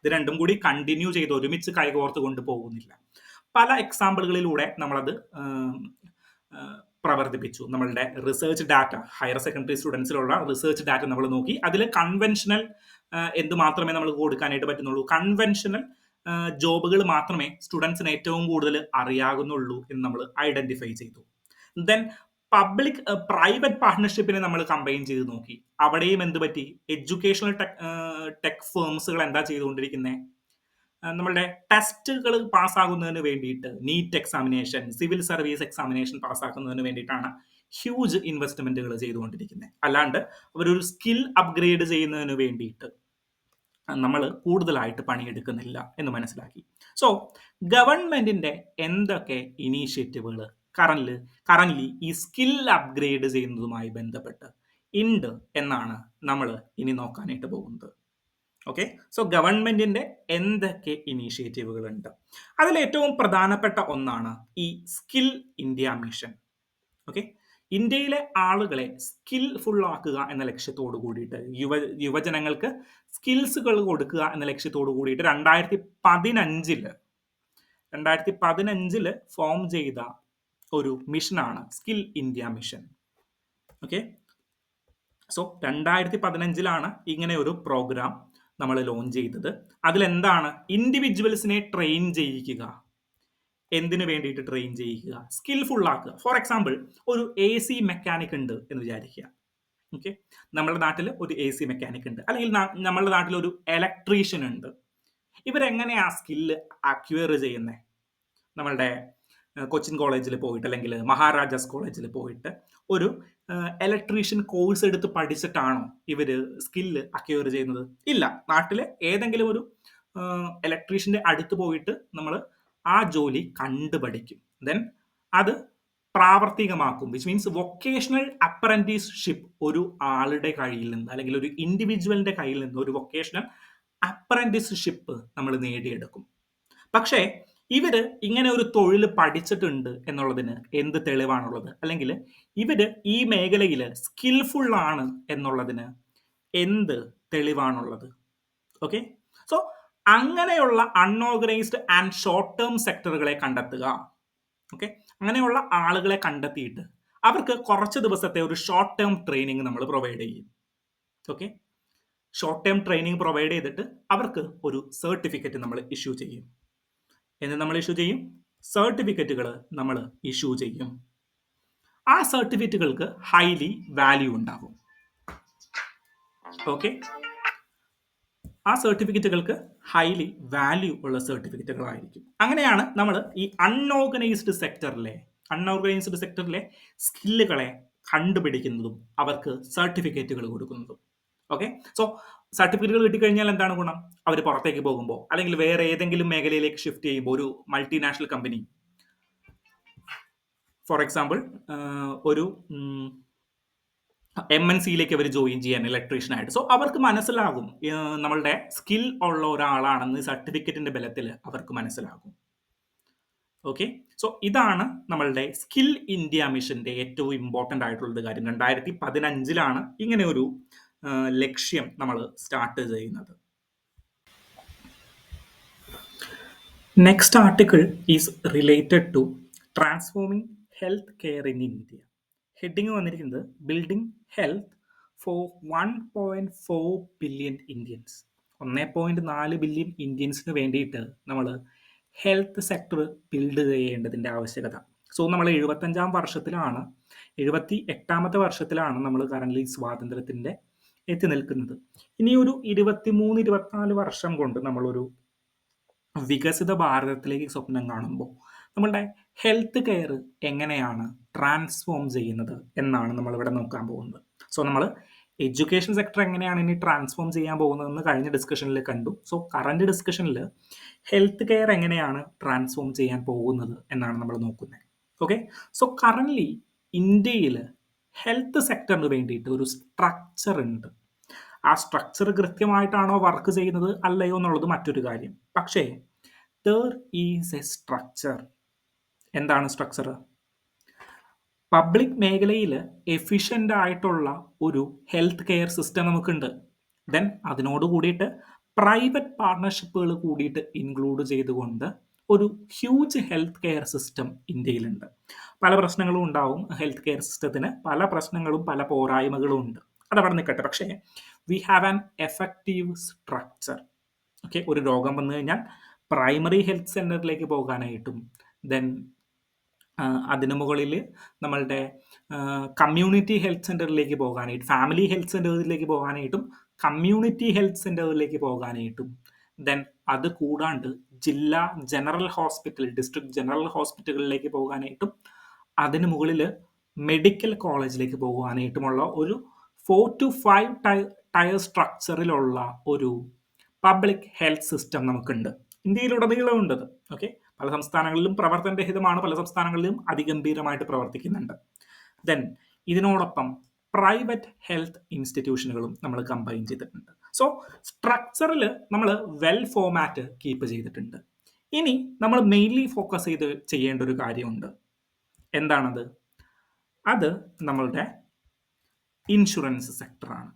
ഇത് രണ്ടും കൂടി കണ്ടിന്യൂ ചെയ്ത് ഒരുമിച്ച് കൈകോർത്ത് കൊണ്ടുപോകുന്നില്ല. പല എക്സാമ്പിളുകളിലൂടെ നമ്മളത് പ്രവർത്തിപ്പിച്ചു. നമ്മളുടെ റിസർച്ച് ഡാറ്റ, ഹയർ സെക്കൻഡറി സ്റ്റുഡൻസിലുള്ള റിസർച്ച് ഡാറ്റ നമ്മൾ നോക്കി. അതിൽ കൺവെൻഷനൽ എന്ത് മാത്രമേ നമ്മൾ കൊടുക്കാനായിട്ട് പറ്റുന്നുള്ളൂ, കൺവെൻഷനൽ ജോബുകൾ മാത്രമേ സ്റ്റുഡൻസിന് ഏറ്റവും കൂടുതൽ അറിയാകുന്നുള്ളൂ എന്ന് നമ്മൾ ഐഡന്റിഫൈ ചെയ്തു. ദെൻ പബ്ലിക് പ്രൈവറ്റ് പാർട്ട്ണർഷിപ്പിനെ നമ്മൾ കമ്പൈൻ ചെയ്ത് നോക്കി. അവിടെയും എന്ത് പറ്റി, എഡ്യൂക്കേഷണൽ ടെക് ഫേംസുകൾ എന്താ ചെയ്തുകൊണ്ടിരിക്കുന്നത്, നമ്മളുടെ ടെസ്റ്റുകൾ പാസ്സാകുന്നതിന് വേണ്ടിയിട്ട്, NEET examination, civil service examination പാസ്സാക്കുന്നതിന് വേണ്ടിയിട്ടാണ് ഹ്യൂജ് ഇൻവെസ്റ്റ്മെന്റുകൾ ചെയ്തുകൊണ്ടിരിക്കുന്നത്. അല്ലാണ്ട് അവരൊരു സ്കിൽ അപ്ഗ്രേഡ് ചെയ്യുന്നതിന് വേണ്ടിയിട്ട് നമ്മൾ കൂടുതലായിട്ട് പണിയെടുക്കുന്നില്ല എന്ന് മനസ്സിലാക്കി. സോ ഗവൺമെന്റിന്റെ എന്തൊക്കെ ഇനീഷ്യേറ്റീവുകൾ കറന്റ് ഈ സ്കിൽ അപ്ഗ്രേഡ് ചെയ്യുന്നതുമായി ബന്ധപ്പെട്ട് ഉണ്ട് എന്നാണ് നമ്മൾ ഇനി നോക്കാനായിട്ട് പോകുന്നത്. ഓക്കെ, സോ ഗവൺമെന്റിന്റെ എന്തൊക്കെ ഇനീഷ്യേറ്റീവുകൾ ഉണ്ട്, അതിൽ ഏറ്റവും പ്രധാനപ്പെട്ട ഒന്നാണ് ഈ സ്കിൽ ഇന്ത്യ മിഷൻ. ഓക്കെ, ഇന്ത്യയിലെ ആളുകളെ സ്കിൽഫുൾ ആക്കുക എന്ന ലക്ഷ്യത്തോട് കൂടിയിട്ട്, യുവജനങ്ങൾക്ക് സ്കിൽസുകൾ കൊടുക്കുക എന്ന ലക്ഷ്യത്തോട് കൂടിയിട്ട് 2015 ഫോം ചെയ്ത ഒരു മിഷനാണ് skill India mission. Okay, so 2015 ഇങ്ങനെ ഒരു പ്രോഗ്രാം നമ്മൾ ലോഞ്ച് ചെയ്തത്. അതിലെന്താണ്, ഇൻഡിവിജ്വൽസിനെ ട്രെയിൻ ചെയ്യിക്കുക. എന്തിനു വേണ്ടിയിട്ട് ട്രെയിൻ ചെയ്യിക്കുക, സ്കിൽഫുൾ ആക്കുക. ഫോർ എക്സാമ്പിൾ, ഒരു AC മെക്കാനിക് ഉണ്ട് എന്ന് വിചാരിക്കുക. ഓക്കെ, നമ്മുടെ നാട്ടിൽ ഒരു AC മെക്കാനിക് ഉണ്ട്, അല്ലെങ്കിൽ നമ്മുടെ നാട്ടിൽ ഒരു ഇലക്ട്രീഷ്യൻ ഉണ്ട്. ഇവരെങ്ങനെയാ സ്കില്ല് അക്വയർ ചെയ്യുന്നത്? നമ്മളുടെ കൊച്ചിൻ കോളേജിൽ പോയിട്ട് അല്ലെങ്കിൽ മഹാരാജാസ് കോളേജിൽ പോയിട്ട് ഒരു ഇലക്ട്രീഷ്യൻ കോഴ്സ് എടുത്ത് പഠിച്ചിട്ടാണോ ഇവര് സ്കില്ല് അക്വയർ ചെയ്യുന്നത്? ഇല്ല. നാട്ടിലെ ഏതെങ്കിലും ഒരു ഇലക്ട്രീഷ്യന്റെ അടുത്ത് പോയിട്ട് നമ്മൾ ആ ജോലി കണ്ടുപഠിക്കും. ദെൻ അത് പ്രാവർത്തികമാക്കും. വിച്ച് മീൻസ് വൊക്കേഷണൽ അപ്രന്റീസ്ഷിപ്പ് ഒരു ആളുടെ കയ്യിൽ നിന്ന് അല്ലെങ്കിൽ ഒരു ഇൻഡിവിജ്വലിന്റെ കയ്യിൽ നിന്ന് ഒരു വൊക്കേഷണൽ അപ്രന്റീസ്ഷിപ്പ് നമ്മൾ നേടിയെടുക്കും. പക്ഷേ ഇവര് ഇങ്ങനെ ഒരു തൊഴിൽ പഠിച്ചിട്ടുണ്ട് എന്നുള്ളതിന് എന്ത് തെളിവാണുള്ളത്, അല്ലെങ്കിൽ ഇവര് ഈ മേഖലയിൽ സ്കിൽഫുൾ ആണ് എന്നുള്ളതിന് എന്ത് തെളിവാണുള്ളത്? ഓക്കെ, സോ അങ്ങനെയുള്ള അൺഓർഗനൈസ്ഡ് ആൻഡ് ഷോർട്ട് ടേം സെക്ടറുകളെ കണ്ടെത്തുക. ഓക്കെ, അങ്ങനെയുള്ള ആളുകളെ കണ്ടെത്തിയിട്ട് അവർക്ക് കുറച്ച് ദിവസത്തെ ഒരു ഷോർട്ട് ടേം ട്രെയിനിങ് നമ്മൾ പ്രൊവൈഡ് ചെയ്യും. Okay, short term training provide ചെയ്തിട്ട് അവർക്ക് ഒരു സർട്ടിഫിക്കറ്റ് നമ്മൾ ഇഷ്യൂ ചെയ്യും. സർട്ടിഫിക്കറ്റുകൾ നമ്മൾ ഇഷ്യൂ ചെയ്യും. ആ സർട്ടിഫിക്കറ്റുകൾക്ക് ഹൈലി വാല്യൂ ഉണ്ടാകും. ഓക്കെ, ആ സർട്ടിഫിക്കറ്റുകൾക്ക് ഹൈലി വാല്യൂ ഉള്ള സർട്ടിഫിക്കറ്റുകളായിരിക്കും. അങ്ങനെയാണ് നമ്മൾ ഈ അൺഓർഗനൈസ്ഡ് സെക്ടറിലെ സ്കില്ലുകളെ കണ്ടുപിടിക്കുന്നതും അവർക്ക് സർട്ടിഫിക്കറ്റുകൾ കൊടുക്കുന്നതും. ഓക്കെ, സോ സർട്ടിഫിക്കറ്റുകൾ കിട്ടിക്കഴിഞ്ഞാൽ എന്താണ് ഗുണം? അവർ പുറത്തേക്ക് പോകുമ്പോൾ അല്ലെങ്കിൽ വേറെ ഏതെങ്കിലും മേഖലയിലേക്ക് ഷിഫ്റ്റ് ചെയ്യുമ്പോൾ, ഒരു മൾട്ടിനാഷണൽ കമ്പനി ഫോർ എക്സാമ്പിൾ ഒരു MNCയിലേക്ക് അവർ ജോയിൻ ചെയ്യാൻ ഇലക്ട്രീഷ്യനായിട്ട്, സോ അവർക്ക് മനസ്സിലാകും നമ്മളുടെ സ്കിൽ ഉള്ള ഒരാളാണെന്ന് സർട്ടിഫിക്കറ്റിന്റെ ബലത്തിൽ അവർക്ക് മനസ്സിലാകും. ഓക്കെ, സോ ഇതാണ് നമ്മളുടെ സ്കിൽ ഇന്ത്യ മിഷന്റെ ഏറ്റവും ഇമ്പോർട്ടൻ്റ് ആയിട്ടുള്ള കാര്യം. 2015 ഇങ്ങനെ ഒരു ലക്ഷ്യം നമ്മൾ സ്റ്റാർട്ട് ചെയ്യുന്നത്. Next article is related to transforming health care in India. Heading വന്നിരിക്കുന്നത് building health for 1.4 billion Indians. 1.4 billion ഇന്ത്യൻസിന് വേണ്ടിയിട്ട് നമ്മൾ ഹെൽത്ത് സെക്ടർ ബിൽഡ് ചെയ്യേണ്ടതിൻ്റെ ആവശ്യകത. സോ നമ്മൾ 78ാമത്തെ വർഷത്തിലാണ് നമ്മൾ കറൻ്റ് സ്വാതന്ത്ര്യത്തിൻ്റെ എത്തി നിൽക്കുന്നത്. ഇനി ഒരു 23-24 വർഷം കൊണ്ട് നമ്മളൊരു വികസിത ഭാരതത്തിലേക്ക് സ്വപ്നം കാണുമ്പോൾ നമ്മളുടെ ഹെൽത്ത് കെയർ എങ്ങനെയാണ് ട്രാൻസ്ഫോം ചെയ്യുന്നത് എന്നാണ് നമ്മളിവിടെ നോക്കാൻ പോകുന്നത്. സോ നമ്മൾ എഡ്യൂക്കേഷൻ സെക്ടർ എങ്ങനെയാണ് ഇനി ട്രാൻസ്ഫോം ചെയ്യാൻ പോകുന്നതെന്ന് കഴിഞ്ഞ ഡിസ്കഷനിൽ കണ്ടു. സോ കറണ്ട് ഡിസ്കഷനിൽ ഹെൽത്ത് കെയർ എങ്ങനെയാണ് ട്രാൻസ്ഫോം ചെയ്യാൻ പോകുന്നത് എന്നാണ് നമ്മൾ നോക്കുന്നത്. ഓക്കെ, സോ കറൻ്റ്ലി ഇന്ത്യയിൽ ഹെൽത്ത് സെക്ടറിന് വേണ്ടിയിട്ട് ഒരു സ്ട്രക്ചർ ഉണ്ട്. ആ സ്ട്രക്ചർ കൃത്യമായിട്ടാണോ വർക്ക് ചെയ്യുന്നത് അല്ലയോ എന്നുള്ളത് മറ്റൊരു കാര്യം. പക്ഷേ there ഈസ് എ സ്ട്രക്ചർ. എന്താണ് സ്ട്രക്ചർ? പബ്ലിക് മേഖലയിൽ എഫിഷ്യൻ്റ് ആയിട്ടുള്ള ഒരു ഹെൽത്ത് കെയർ സിസ്റ്റം നമുക്കുണ്ട്. ദെൻ അതിനോട് കൂടിയിട്ട് പ്രൈവറ്റ് പാർട്ണർഷിപ്പുകൾ കൂടിയിട്ട് ഇൻക്ലൂഡ് ചെയ്തുകൊണ്ട് ഒരു ഹ്യൂജ് ഹെൽത്ത് കെയർ സിസ്റ്റം ഇന്ത്യയിലുണ്ട്. പല പ്രശ്നങ്ങളും ഉണ്ടാവും ഹെൽത്ത് കെയർ സിസ്റ്റത്തിന്, പല പ്രശ്നങ്ങളും പല പോരായ്മകളും ഉണ്ട്. അതവിടെ നിൽക്കട്ടെ. പക്ഷേ we have an effective structure. Okay, ഒരു രോഗം വന്നു കഴിഞ്ഞാൽ പ്രൈമറി ഹെൽത്ത് സെൻ്ററിലേക്ക് പോകാനായിട്ടും ദെൻ അതിനു മുകളിൽ നമ്മളുടെ കമ്മ്യൂണിറ്റി ഹെൽത്ത് സെൻ്ററിലേക്ക് പോകാനായിട്ട്, ഫാമിലി ഹെൽത്ത് സെൻ്ററിലേക്ക് പോകാനായിട്ടും കമ്മ്യൂണിറ്റി ഹെൽത്ത് സെൻ്ററിലേക്ക് പോകാനായിട്ടും ദെൻ അത് കൂടാണ്ട് ജില്ലാ ജനറൽ ഹോസ്പിറ്റൽ, ഡിസ്ട്രിക്ട് ജനറൽ ഹോസ്പിറ്റലുകളിലേക്ക് പോകാനായിട്ടും അതിനു മുകളിൽ മെഡിക്കൽ കോളേജിലേക്ക് പോകാനായിട്ടുമുള്ള ഒരു 4 to 5 ടയർ സ്ട്രക്ചറിലുള്ള ഒരു പബ്ലിക് ഹെൽത്ത് സിസ്റ്റം നമുക്കുണ്ട്. ഇന്ത്യയിലുടനീളം ഉണ്ടത്. ഓക്കെ, പല സംസ്ഥാനങ്ങളിലും പ്രവർത്തനരഹിതമാണ്, പല സംസ്ഥാനങ്ങളിലും അതിഗംഭീരമായിട്ട് പ്രവർത്തിക്കുന്നുണ്ട്. ദെൻ ഇതിനോടൊപ്പം പ്രൈവറ്റ് ഹെൽത്ത് ഇൻസ്റ്റിറ്റ്യൂഷനുകളും നമ്മൾ കമ്പൈൻ ചെയ്തിട്ടുണ്ട്. സോ സ്ട്രക്ചറിൽ നമ്മൾ വെൽ ഫോമാറ്റ് കീപ്പ് ചെയ്തിട്ടുണ്ട്. ഇനി നമ്മൾ മെയിൻലി ഫോക്കസ് ചെയ്യേണ്ട ഒരു കാര്യമുണ്ട്. എന്താണത്? അത് നമ്മളുടെ ഇൻഷുറൻസ് സെക്ടറാണ്.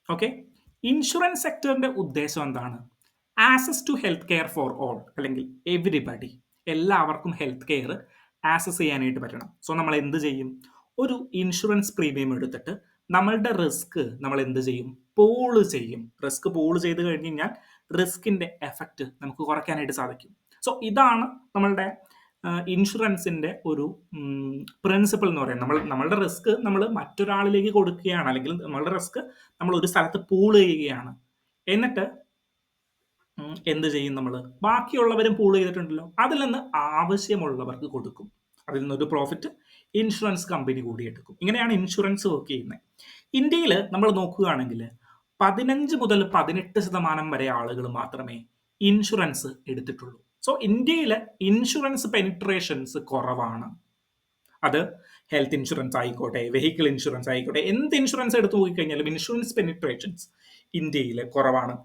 ഓക്കെ, ഇൻഷുറൻസ് സെക്ടറിൻ്റെ ഉദ്ദേശം എന്താണ്? Access to health care for all, അല്ലെങ്കിൽ എവരിബഡി, എല്ലാവർക്കും ഹെൽത്ത് കെയർ ആക്സസ് ചെയ്യാനായിട്ട് പറ്റണം. സോ നമ്മൾ എന്ത് ചെയ്യും? ഒരു ഇൻഷുറൻസ് പ്രീമിയം എടുത്തിട്ട് നമ്മളുടെ റിസ്ക് നമ്മൾ എന്ത് ചെയ്യും? പൂള് ചെയ്യും. റിസ്ക് പൂള് ചെയ്ത് കഴിഞ്ഞ് കഴിഞ്ഞാൽ റിസ്കിൻ്റെ എഫക്റ്റ് നമുക്ക് കുറയ്ക്കാനായിട്ട് സാധിക്കും. സോ ഇതാണ് നമ്മളുടെ ഇൻഷുറൻസിൻ്റെ ഒരു പ്രിൻസിപ്പിൾ എന്ന് പറയുന്നത്. നമ്മളുടെ റിസ്ക് നമ്മൾ മറ്റൊരാളിലേക്ക് കൊടുക്കുകയാണ്, അല്ലെങ്കിൽ നമ്മളുടെ റിസ്ക് നമ്മൾ ഒരു സ്ഥലത്ത് പൂള് ചെയ്യുകയാണ്. എന്നിട്ട് എന്ത് ചെയ്യും? നമ്മൾ ബാക്കിയുള്ളവരും പൂൾ ചെയ്തിട്ടുണ്ടല്ലോ, അതിൽ നിന്ന് ആവശ്യമുള്ളവർക്ക് കൊടുക്കും. അതിൽ നിന്നൊരു പ്രോഫിറ്റ് ഇൻഷുറൻസ് കമ്പനി കൂടി എടുക്കും. ഇങ്ങനെയാണ് ഇൻഷുറൻസ് വർക്ക് ചെയ്യുന്നത്. ഇന്ത്യയിൽ നമ്മൾ നോക്കുകയാണെങ്കിൽ 15 മുതൽ 18% വരെ ആളുകൾ മാത്രമേ ഇൻഷുറൻസ് എടുത്തിട്ടുള്ളൂ. സോ ഇന്ത്യയിൽ ഇൻഷുറൻസ് പെനിട്രേഷൻസ് കുറവാണ്. അത് ഹെൽത്ത് ഇൻഷുറൻസ് ആയിക്കോട്ടെ, വെഹിക്കിൾ ഇൻഷുറൻസ് ആയിക്കോട്ടെ, എന്ത് ഇൻഷുറൻസ് എടുത്തു പോയിക്കഴിഞ്ഞാലും ഇൻഷുറൻസ് പെനിട്രേഷൻസ് ഇന്ത്യയിൽ കുറവാണ്.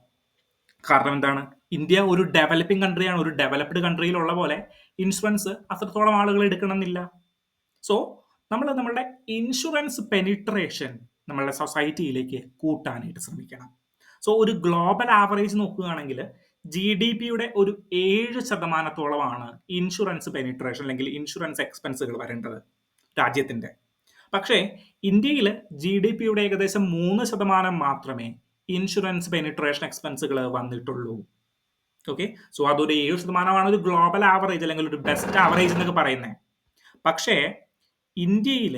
കാരണം എന്താണ്? ഇന്ത്യ ഒരു ഡെവലപ്പിംഗ് കൺട്രിയാണ്. ഒരു ഡെവലപ്ഡ് കൺട്രിയിലുള്ള പോലെ ഇൻഷുറൻസ് അത്രത്തോളം ആളുകൾ എടുക്കണമെന്നില്ല. സോ നമ്മളുടെ ഇൻഷുറൻസ് പെനിട്രേഷൻ നമ്മളുടെ സൊസൈറ്റിയിലേക്ക് കൂട്ടാനായിട്ട് ശ്രമിക്കണം. സോ ഒരു ഗ്ലോബൽ ആവറേജ് നോക്കുകയാണെങ്കിൽ GDPയുടെ ഒരു 7% ഇൻഷുറൻസ് പെനിട്രേഷൻ അല്ലെങ്കിൽ ഇൻഷുറൻസ് എക്സ്പെൻസുകൾ വരേണ്ടത് രാജ്യത്തിൻ്റെ. പക്ഷേ ഇന്ത്യയിൽ GDPയുടെ ഏകദേശം 3% മാത്രമേ ഇൻഷുറൻസ് പെനിട്രേഷൻ എക്സ്പെൻസുകൾ വന്നിട്ടുള്ളൂ. ഓക്കെ, സോ അതൊരു 7% ഒരു ഗ്ലോബൽ ആവറേജ് അല്ലെങ്കിൽ ഒരു ബെസ്റ്റ് ആവറേജ് എന്നൊക്കെ പറയുന്നത്. പക്ഷേ ഇന്ത്യയിൽ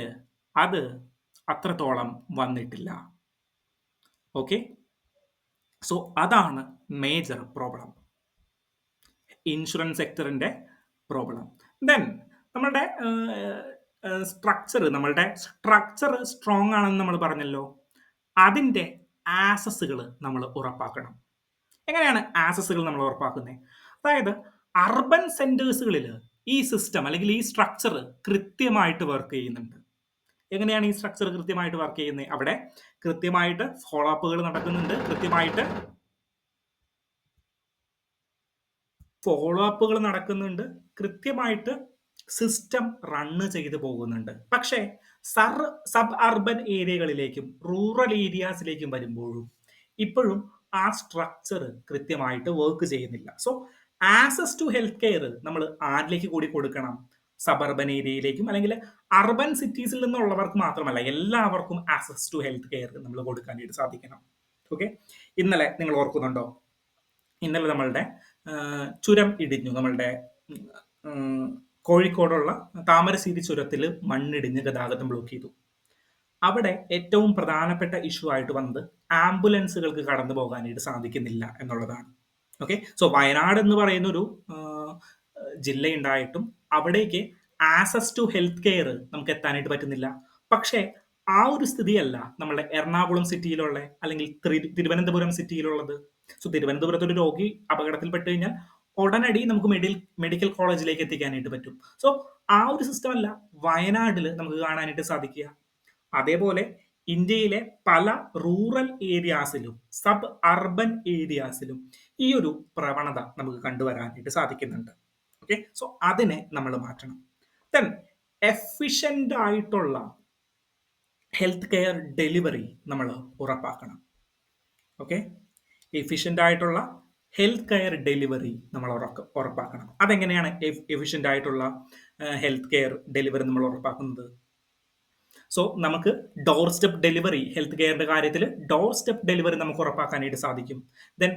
അത് അത്രത്തോളം വന്നിട്ടില്ല. ഓക്കെ, സോ അതാണ് മേജർ പ്രോബ്ലം, ഇൻഷുറൻസ് സെക്ടറിൻ്റെ പ്രോബ്ലം. ദെൻ നമ്മളുടെ സ്ട്രക്ചർ സ്ട്രോങ് ആണെന്ന് നമ്മൾ പറഞ്ഞല്ലോ. അതിൻ്റെ ആസസുകൾ നമ്മൾ ഉറപ്പാക്കണം. എങ്ങനെയാണ് ആസസുകൾ നമ്മൾ ഉറപ്പാക്കുന്നത്? അതായത് അർബൻ സെൻറ്റേഴ്സുകളിൽ ഈ സിസ്റ്റം അല്ലെങ്കിൽ ഈ സ്ട്രക്ചർ കൃത്യമായിട്ട് വർക്ക് ചെയ്യുന്നുണ്ട്. എങ്ങനെയാണ് ഈ സ്ട്രക്ചർ കൃത്യമായിട്ട് വർക്ക് ചെയ്യുന്നത്? അവിടെ കൃത്യമായിട്ട് ഫോളോ അപ്പുകൾ നടക്കുന്നുണ്ട്, കൃത്യമായിട്ട് സിസ്റ്റം റണ്ണ് ചെയ്ത് പോകുന്നുണ്ട്. പക്ഷേ സബ് അർബൻ ഏരിയകളിലേക്കും റൂറൽ ഏരിയാസിലേക്കും വരുമ്പോഴും ഇപ്പോഴും ആ സ്ട്രക്ചർ കൃത്യമായിട്ട് വർക്ക് ചെയ്യുന്നില്ല. So access to health care നമ്മൾ ആരിലേക്ക് കൂടി കൊടുക്കണം? സബർബൻ ഏരിയയിലേക്കും അല്ലെങ്കിൽ അർബൻ സിറ്റീസിൽ നിന്നുള്ളവർക്ക് മാത്രമല്ല, എല്ലാവർക്കും ആക്സസ് ടു ഹെൽത്ത് കെയർ നമ്മൾ കൊടുക്കാനായിട്ട് സാധിക്കണം. ഓക്കെ, ഇന്നലെ നിങ്ങൾ ഓർക്കുന്നുണ്ടോ? ഇന്നലെ നമ്മളുടെ ചുരം ഇടിഞ്ഞു. നമ്മളുടെ ഉം, കോഴിക്കോടുള്ള താമരശ്ശേരി ചുരത്തിൽ മണ്ണിടിഞ്ഞ് ഗതാഗതം ബ്ലോക്ക് ചെയ്തു. അവിടെ ഏറ്റവും പ്രധാനപ്പെട്ട ഇഷ്യൂ ആയിട്ട് വന്നത് ആംബുലൻസുകൾക്ക് കടന്നു പോകാനായിട്ട് സാധിക്കുന്നില്ല എന്നുള്ളതാണ്. ഓക്കെ, സോ വയനാട് എന്ന് പറയുന്ന ഒരു ജില്ലയുണ്ടായിട്ടും അവിടേക്ക് ആക്സസ് ടു ഹെൽത്ത് കെയർ നമുക്ക് എത്താനായിട്ട് പറ്റുന്നില്ല. പക്ഷേ ആ ഒരു സ്ഥിതിയല്ല നമ്മുടെ എറണാകുളം സിറ്റിയിലുള്ള അല്ലെങ്കിൽ തിരുവനന്തപുരം സിറ്റിയിലുള്ളത്. സോ തിരുവനന്തപുരത്ത് ഒരു രോഗി അപകടത്തിൽപ്പെട്ട് കഴിഞ്ഞാൽ ഉടനടി നമുക്ക് മെഡിക്കൽ കോളേജിലേക്ക് എത്തിക്കാനായിട്ട് പറ്റും. സോ ആ ഒരു സിസ്റ്റം അല്ല വയനാട്ടിൽ നമുക്ക് കാണാനായിട്ട് സാധിക്കുക. അതേപോലെ ഇന്ത്യയിലെ പല റൂറൽ ഏരിയാസിലും സബ് അർബൻ ഏരിയാസിലും ഈ ഒരു പ്രവണത നമുക്ക് കണ്ടുവരാനായിട്ട് സാധിക്കുന്നുണ്ട്. ഓക്കെ, സോ അതിനെ നമ്മൾ മാറ്റണം. ദെൻ എഫിഷ്യൻ്റ് ആയിട്ടുള്ള ഹെൽത്ത് കെയർ ഡെലിവറി നമ്മൾ ഉറപ്പാക്കണം. ഓക്കെ, എഫിഷ്യൻ്റ് ആയിട്ടുള്ള ഹെൽത്ത് കെയർ ഡെലിവറി നമ്മൾ ഉറപ്പാക്കണം. അതെങ്ങനെയാണ് എഫിഷ്യൻ്റ് ആയിട്ടുള്ള ഹെൽത്ത് കെയർ ഡെലിവറി നമ്മൾ ഉറപ്പാക്കുന്നത്? സോ നമുക്ക് ഡോർ സ്റ്റെപ്പ് ഡെലിവറി, ഹെൽത്ത് കെയറിന്റെ കാര്യത്തിൽ ഡോർ സ്റ്റെപ്പ് ഡെലിവറി നമുക്ക് ഉറപ്പാക്കാനായിട്ട് സാധിക്കും. ദെൻ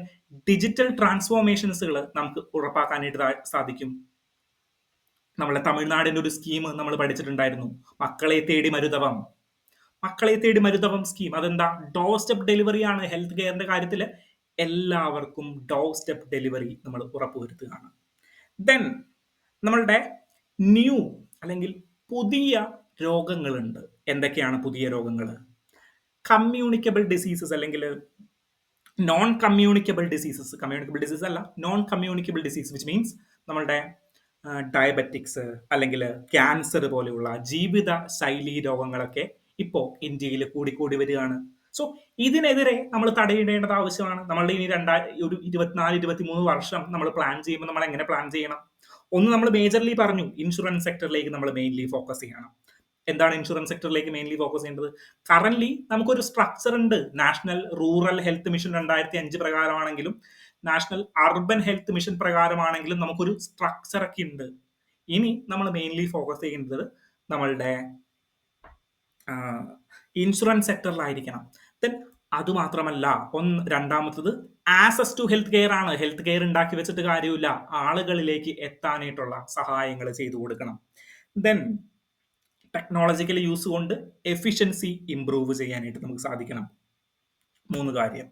ഡിജിറ്റൽ ട്രാൻസ്ഫോർമേഷൻസുകൾ നമുക്ക് ഉറപ്പാക്കാനായിട്ട് സാധിക്കും. നമ്മളെ തമിഴ്നാടിന്റെ ഒരു സ്കീം നമ്മൾ പഠിച്ചിട്ടുണ്ടായിരുന്നു, മക്കളെ തേടി മരുതവം. മക്കളെ തേടി മരുതവം സ്കീം അതെന്താ? ഡോർ സ്റ്റെപ്പ് ഡെലിവറി ആണ്. ഹെൽത്ത് കെയറിന്റെ കാര്യത്തിൽ എല്ലാവർക്കും ഡോർ സ്റ്റെപ്പ് ഡെലിവറി നമ്മൾ ഉറപ്പുവരുത്തുകയാണ്. ദെൻ നമ്മളുടെ ന്യൂ അല്ലെങ്കിൽ പുതിയ രോഗങ്ങളുണ്ട്. എന്തൊക്കെയാണ് പുതിയ രോഗങ്ങൾ? കമ്മ്യൂണിക്കബിൾ ഡിസീസസ് അല്ലെങ്കിൽ non communicable diseases. Communicable disease അല്ല, non communicable disease, which means നമ്മളുടെ ഡയബറ്റിക്സ് അല്ലെങ്കിൽ ക്യാൻസർ പോലെയുള്ള ജീവിത ശൈലി രോഗങ്ങളൊക്കെ ഇപ്പോൾ ഇന്ത്യയിൽ കൂടിക്കൂടി വരികയാണ്. സോ ഇതിനെതിരെ നമ്മൾ തടയിടേണ്ടത് ആവശ്യമാണ്. നമ്മളുടെ ഇനി ഒരു 24-23 വർഷം നമ്മൾ പ്ലാൻ ചെയ്യുമ്പോൾ നമ്മൾ എങ്ങനെ പ്ലാൻ ചെയ്യണം? ഒന്ന്, നമ്മൾ മേജർലി പറഞ്ഞു ഇൻഷുറൻസ് സെക്ടറിലേക്ക് നമ്മൾ മെയിൻലി ഫോക്കസ് ചെയ്യണം. എന്താണ് ഇൻഷുറൻസ് സെക്ടറിലേക്ക് മെയിൻലി ഫോക്കസ് ചെയ്യേണ്ടത്? കറന്റ് നമുക്കൊരു സ്ട്രക്ചർ ഉണ്ട്. നാഷണൽ റൂറൽ ഹെൽത്ത് മിഷൻ 2005 പ്രകാരമാണെങ്കിലും നാഷണൽ അർബൻ ഹെൽത്ത് മിഷൻ പ്രകാരമാണെങ്കിലും നമുക്കൊരു സ്ട്രക്ചർ ഒക്കെ ഉണ്ട്. ഇനി നമ്മൾ മെയിൻലി ഫോക്കസ് ചെയ്യുന്നത് നമ്മളുടെ ഇൻഷുറൻസ് സെക്ടറിലായിരിക്കണം. ദെൻ അതുമാത്രമല്ല, രണ്ടാമത്തത് ആക്സസ് ടു ഹെൽത്ത് കെയർ ആണ്. ഹെൽത്ത് കെയർ ഉണ്ടാക്കി വെച്ചിട്ട് കാര്യമില്ല, ആളുകളിലേക്ക് എത്താനായിട്ടുള്ള സഹായങ്ങൾ ചെയ്തു കൊടുക്കണം. ദെൻ ടെക്നോളജിക്കൽ യൂസ് കൊണ്ട് എഫിഷ്യൻസി ഇംപ്രൂവ് ചെയ്യാനായിട്ട് നമുക്ക് സാധിക്കണം. 3 കാര്യം.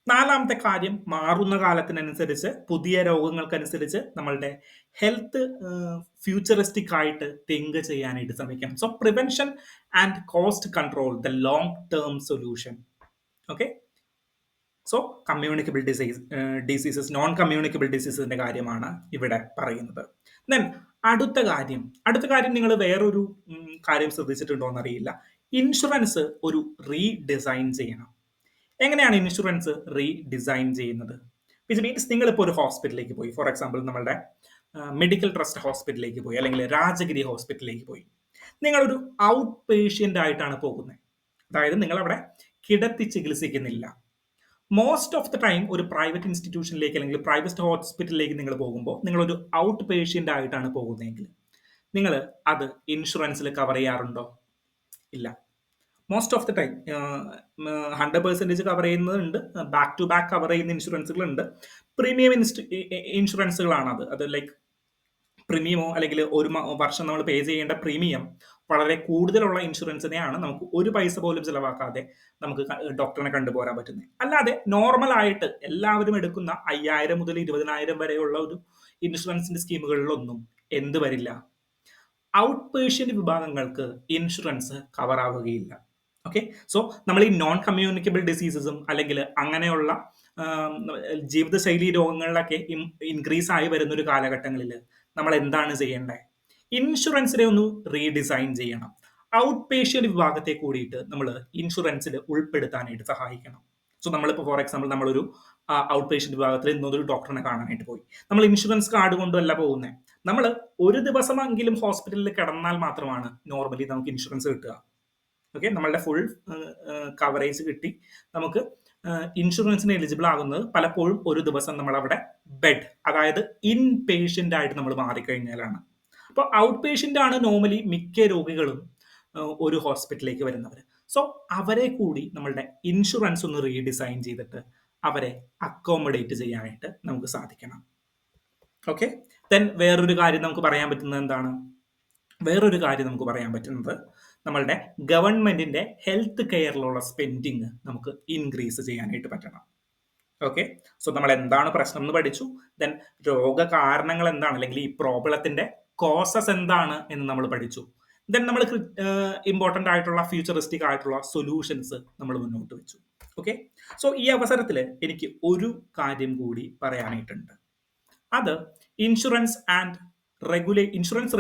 4ാമത്തെ കാര്യം, മാറുന്ന കാലത്തിനനുസരിച്ച് പുതിയ രോഗങ്ങൾക്കനുസരിച്ച് നമ്മളുടെ ഹെൽത്ത് ഫ്യൂച്ചറിസ്റ്റിക് ആയിട്ട് തിങ്ക് ചെയ്യാനായിട്ട് ശ്രമിക്കണം. So prevention and cost control, the long term solution. Okay, so communicable diseases, non communicable ഡിസീസസിന്റെ കാര്യമാണ് ഇവിടെ പറയുന്നത്. ദെൻ അടുത്ത കാര്യം നിങ്ങൾ വേറൊരു കാര്യം ശ്രദ്ധിച്ചിട്ടുണ്ടോ എന്നറിയില്ല. ഇൻഷുറൻസ് ഒരു റീഡിസൈൻ ചെയ്യണം. എങ്ങനെയാണ് ഇൻഷുറൻസ് റീഡിസൈൻ ചെയ്യുന്നത്? വിച്ച് മീൻസ് നിങ്ങളിപ്പോൾ ഒരു ഹോസ്പിറ്റലിലേക്ക് പോയി, ഫോർ എക്സാമ്പിൾ നമ്മളുടെ മെഡിക്കൽ ട്രസ്റ്റ് ഹോസ്പിറ്റലിലേക്ക് പോയി അല്ലെങ്കിൽ രാജഗിരി ഹോസ്പിറ്റലിലേക്ക് പോയി. നിങ്ങളൊരു ഔട്ട് പേഷ്യൻ്റ് ആയിട്ടാണ് പോകുന്നത്. അതായത് നിങ്ങളവിടെ കിടത്തി ചികിത്സിക്കുന്നില്ല. മോസ്റ്റ് ഓഫ് ദ ടൈം ഒരു പ്രൈവറ്റ് ഇൻസ്റ്റിറ്റ്യൂഷനിലേക്ക് അല്ലെങ്കിൽ പ്രൈവറ്റ് ഹോസ്പിറ്റലിലേക്ക് നിങ്ങൾ പോകുമ്പോൾ നിങ്ങളൊരു ഔട്ട് പേഷ്യൻ്റ് ആയിട്ടാണ് പോകുന്നതെങ്കിൽ നിങ്ങൾ അത് ഇൻഷുറൻസിൽ കവർ ചെയ്യാറുണ്ടോ? ഇല്ല. Most of the time 100% cover ചെയ്യുന്നതുണ്ട്, ബാക്ക് ടു ബാക്ക് കവർ ചെയ്യുന്ന ഇൻഷുറൻസുകളുണ്ട്. പ്രീമിയം ഇൻഷുറൻസുകളാണ് അത് ലൈക്ക് പ്രീമിയമോ അല്ലെങ്കിൽ ഒരു വർഷം നമ്മൾ പേ ചെയ്യേണ്ട പ്രീമിയം വളരെ കൂടുതലുള്ള ഇൻഷുറൻസിനെയാണ് നമുക്ക് ഒരു പൈസ പോലും ചിലവാക്കാതെ നമുക്ക് ഡോക്ടറിനെ കണ്ടുപോരാൻ പറ്റുന്നത്. അല്ലാതെ നോർമൽ ആയിട്ട് എല്ലാവരും എടുക്കുന്ന 5,000 മുതൽ 20,000 വരെയുള്ള ഒരു ഇൻഷുറൻസിന്റെ സ്കീമുകളിലൊന്നും എന്ത് വരില്ല, ഔട്ട് പേഷ്യന്റ് വിഭാഗങ്ങൾക്ക് ഇൻഷുറൻസ് കവർ ആവുകയില്ല. ഓക്കെ, സോ നമ്മൾ ഈ നോൺ കമ്മ്യൂണിക്കബിൾ ഡിസീസസും അല്ലെങ്കിൽ അങ്ങനെയുള്ള ജീവിതശൈലി രോഗങ്ങളിലൊക്കെ ഇൻക്രീസ് ആയി വരുന്ന ഒരു കാലഘട്ടങ്ങളിൽ നമ്മൾ എന്താണ് ചെയ്യേണ്ടത്? ഇൻഷുറൻസിനെ ഒന്ന് റീഡിസൈൻ ചെയ്യണം. ഔട്ട് പേഷ്യന്റ് വിഭാഗത്തെ കൂടിയിട്ട് നമ്മൾ ഇൻഷുറൻസിൽ ഉൾപ്പെടുത്താനായിട്ട് സഹായിക്കണം. സോ നമ്മളിപ്പോൾ ഫോർ എക്സാമ്പിൾ നമ്മളൊരു ഔട്ട് പേഷ്യന്റ് വിഭാഗത്തിൽ ഇന്നൊരു ഡോക്ടറിനെ കാണാനായിട്ട് പോയി. നമ്മൾ ഇൻഷുറൻസ് കാർഡ് കൊണ്ടല്ല പോകുന്നത്. നമ്മൾ ഒരു ദിവസമെങ്കിലും ഹോസ്പിറ്റലിൽ കിടന്നാൽ മാത്രമാണ് നോർമലി നമുക്ക് ഇൻഷുറൻസ് കിട്ടുക. ഓക്കെ, നമ്മളുടെ ഫുൾ കവറേജ് കിട്ടി നമുക്ക് ഇൻഷുറൻസിന് എലിജിബിൾ ആകുന്നത് പലപ്പോഴും ഒരു ദിവസം നമ്മൾ അവിടെ ബെഡ്, അതായത് ഇൻ പേഷ്യൻ്റ് ആയിട്ട് നമ്മൾ മാറിക്കഴിഞ്ഞാലാണ്. അപ്പോൾ ഔട്ട് പേഷ്യൻ്റ് ആണ് നോർമലി മിക്ക രോഗികളും ഒരു ഹോസ്പിറ്റലിലേക്ക് വരുന്നവർ. സോ അവരെ കൂടി നമ്മളുടെ ഇൻഷുറൻസ് ഒന്ന് റീഡിസൈൻ ചെയ്തിട്ട് അവരെ അക്കോമഡേറ്റ് ചെയ്യാനായിട്ട് നമുക്ക് സാധിക്കണം. ഓക്കെ, ദെൻ വേറൊരു കാര്യം നമുക്ക് പറയാൻ പറ്റുന്നത് എന്താണ്? വേറൊരു കാര്യം നമുക്ക് പറയാൻ പറ്റുന്നത് നമ്മളുടെ ഗവൺമെന്റിന്റെ ഹെൽത്ത് കെയറിലുള്ള സ്പെൻഡിങ് നമുക്ക് ഇൻക്രീസ് ചെയ്യാനായിട്ട് പറ്റണം. ഓക്കെ, സോ നമ്മൾ എന്താണ് പ്രശ്നം എന്ന് പഠിച്ചു. ദെൻ രോഗകാരണങ്ങൾ എന്താണ്, അല്ലെങ്കിൽ ഈ പ്രോബ്ലത്തിന്റെ കോസസ് എന്താണ് എന്ന് നമ്മൾ പഠിച്ചു. ദെൻ നമ്മൾ ഇമ്പോർട്ടൻ്റ് ആയിട്ടുള്ള ഫ്യൂച്ചറിസ്റ്റിക് ആയിട്ടുള്ള സൊല്യൂഷൻസ് നമ്മൾ മുന്നോട്ട് വെച്ചു. ഓക്കെ, സോ ഈ അവസരത്തിൽ എനിക്ക് ഒരു കാര്യം കൂടി പറയാനായിട്ടുണ്ട്. അത് insurance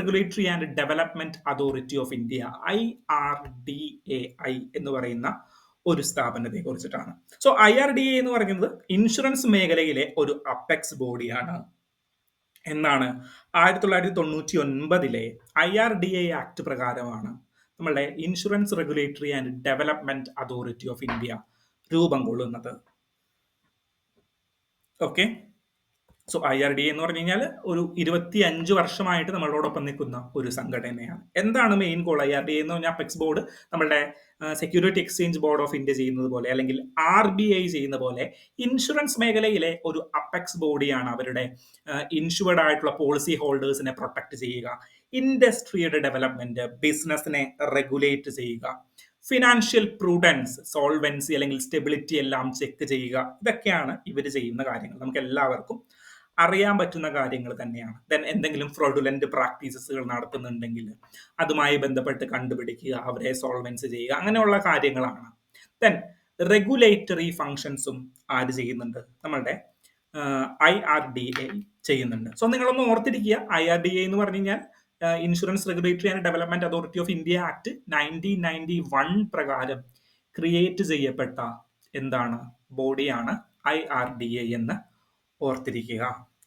regulatory and development authority of India, IRDAI എന്ന് പറയുന്ന ഒരു സ്ഥാപനത്തെ കുറിച്ചിട്ടാണ്. സോ IRDA എന്ന് പറയുന്നത് ഇൻഷുറൻസ് മേഖലയിലെ ഒരു അപ്പെക്സ് ബോഡിയാണ്. എന്നാണ് 1999 IRDA ആക്ട് പ്രകാരമാണ് നമ്മളുടെ insurance regulatory and development authority of India രൂപം കൊള്ളുന്നത്. ഓക്കെ, സോ IRDA എന്ന് പറഞ്ഞു കഴിഞ്ഞാൽ ഒരു 25 വർഷമായിട്ട് നമ്മളോടൊപ്പം നിൽക്കുന്ന ഒരു സംഘടനയാണ്. എന്താണ് മെയിൻ ഗോൾ? IRDA എന്ന് പറഞ്ഞാൽ അപ്പെക്സ് ബോർഡ് നമ്മളുടെ security exchange board of India ചെയ്യുന്നത് പോലെ, അല്ലെങ്കിൽ RBI ചെയ്യുന്ന പോലെ ഇൻഷുറൻസ് മേഖലയിലെ ഒരു അപ്പെക്സ് ബോഡിയാണ്. അവരുടെ ഇൻഷുർഡ് ആയിട്ടുള്ള പോളിസി ഹോൾഡേഴ്സിനെ പ്രൊട്ടക്ട് ചെയ്യുക, ഇൻഡസ്ട്രിയുടെ ഡെവലപ്മെന്റ്, ബിസിനസിനെ റെഗുലേറ്റ് ചെയ്യുക, ഫിനാൻഷ്യൽ പ്രൂഡൻസ്, സോൾവൻസി അല്ലെങ്കിൽ സ്റ്റെബിലിറ്റി എല്ലാം ചെക്ക് ചെയ്യുക. ഇതൊക്കെയാണ് ഇവർ ചെയ്യുന്ന കാര്യങ്ങൾ. നമുക്ക് എല്ലാവർക്കും അറിയാൻ പറ്റുന്ന കാര്യങ്ങൾ തന്നെയാണ്. ദെൻ എന്തെങ്കിലും ഫ്രോഡുലന്റ് പ്രാക്ടീസസുകൾ നടത്തുന്നുണ്ടെങ്കിൽ അതുമായി ബന്ധപ്പെട്ട് കണ്ടുപിടിക്കുക, അവരെ സോൾവൻസ് ചെയ്യുക, അങ്ങനെയുള്ള കാര്യങ്ങളാണ്. ദെൻ റെഗുലേറ്ററി ഫങ്ഷൻസും ആര് ചെയ്യുന്നുണ്ട്? നമ്മളുടെ IRDA ചെയ്യുന്നുണ്ട്. സോ നിങ്ങളൊന്ന് ഓർത്തിരിക്കുക, IRDA എന്ന് പറഞ്ഞു കഴിഞ്ഞാൽ insurance regulatory and development authority of India act 1991 പ്രകാരം ക്രിയേറ്റ് ചെയ്യപ്പെട്ട എന്താണ് ബോഡിയാണ് IRDA എന്ന് ഓർത്തിരിക്കുക.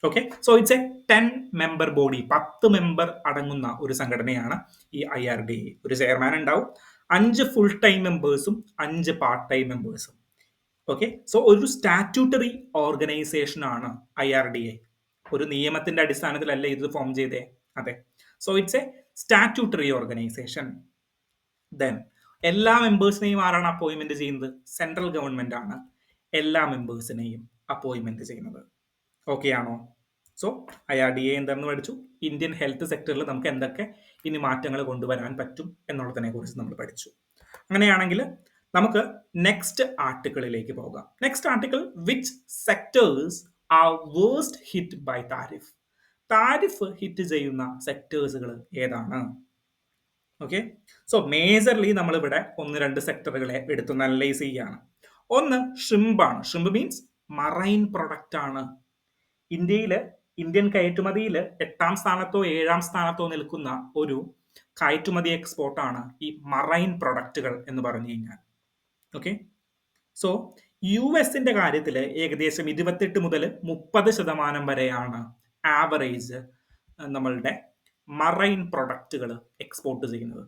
Okay, so it's a 10 member body, 10 member അടങ്ങുന്ന ഒരു സംഘടനയാണ് ഈ IRDA. ഒരു ചെയർമാൻ ഉണ്ടാവും, 5 ഫുൾ ടൈം മെമ്പേഴ്സും 5 പാർട്ട് ടൈം മെമ്പേഴ്സും. ഓക്കെ, സോ ഒരു സ്റ്റാറ്റ്യൂട്ടറി ഓർഗനൈസേഷൻ ആണ് IRDA. ഒരു നിയമത്തിന്റെ അടിസ്ഥാനത്തിലല്ല ഇത് ഫോം ചെയ്തേ. അതെ, so it's a statutory organisation. Then എല്ലാ മെമ്പേഴ്സിനെയും ആരാണ് അപ്പോയിന്റ്മെന്റ് ചെയ്യുന്നത്? സെൻട്രൽ ഗവൺമെന്റ് ആണ് എല്ലാ മെമ്പേഴ്സിനെയും അപ്പോയിന്റ്മെന്റ് ചെയ്യുന്നത്. ഓക്കെ ആണോ? സോ IRDA എന്താണെന്ന് പഠിച്ചു. ഇന്ത്യൻ ഹെൽത്ത് സെക്ടറിൽ നമുക്ക് എന്തൊക്കെ ഇനി മാറ്റങ്ങൾ കൊണ്ടുവരാൻ പറ്റും എന്നുള്ളതിനെ കുറിച്ച് നമ്മൾ പഠിച്ചു. അങ്ങനെയാണെങ്കിൽ നമുക്ക് നെക്സ്റ്റ് ആർട്ടിക്കിളിലേക്ക് പോകാം. Next article, which sectors are worst hit by tariff? Tariff hit ചെയ്യുന്ന സെക്ടേഴ്സുകൾ ഏതാണ്? ഓക്കെ, സോ മേജർലി നമ്മളിവിടെ 1-2 സെക്ടറുകളെ എടുത്ത് അനലൈസ് ചെയ്യുകയാണ്. ഒന്ന് ഷ്രിമ്പാണ്. ഷ്രിമ്പ് മീൻസ് മറൈൻ പ്രൊഡക്റ്റ് ആണ്. ഇന്ത്യൻ കയറ്റുമതിയിൽ 8ാം സ്ഥാനത്തോ 7ാം സ്ഥാനത്തോ നിൽക്കുന്ന ഒരു കയറ്റുമതി എക്സ്പോർട്ടാണ് ഈ മറൈൻ പ്രൊഡക്റ്റുകൾ എന്ന് പറഞ്ഞു കഴിഞ്ഞാൽ. ഓക്കെ, സോ US കാര്യത്തിൽ ഏകദേശം 28 മുതൽ 30% വരെയാണ് ആവറേജ് നമ്മളുടെ മറൈൻ പ്രൊഡക്റ്റുകൾ എക്സ്പോർട്ട് ചെയ്യുന്നത്.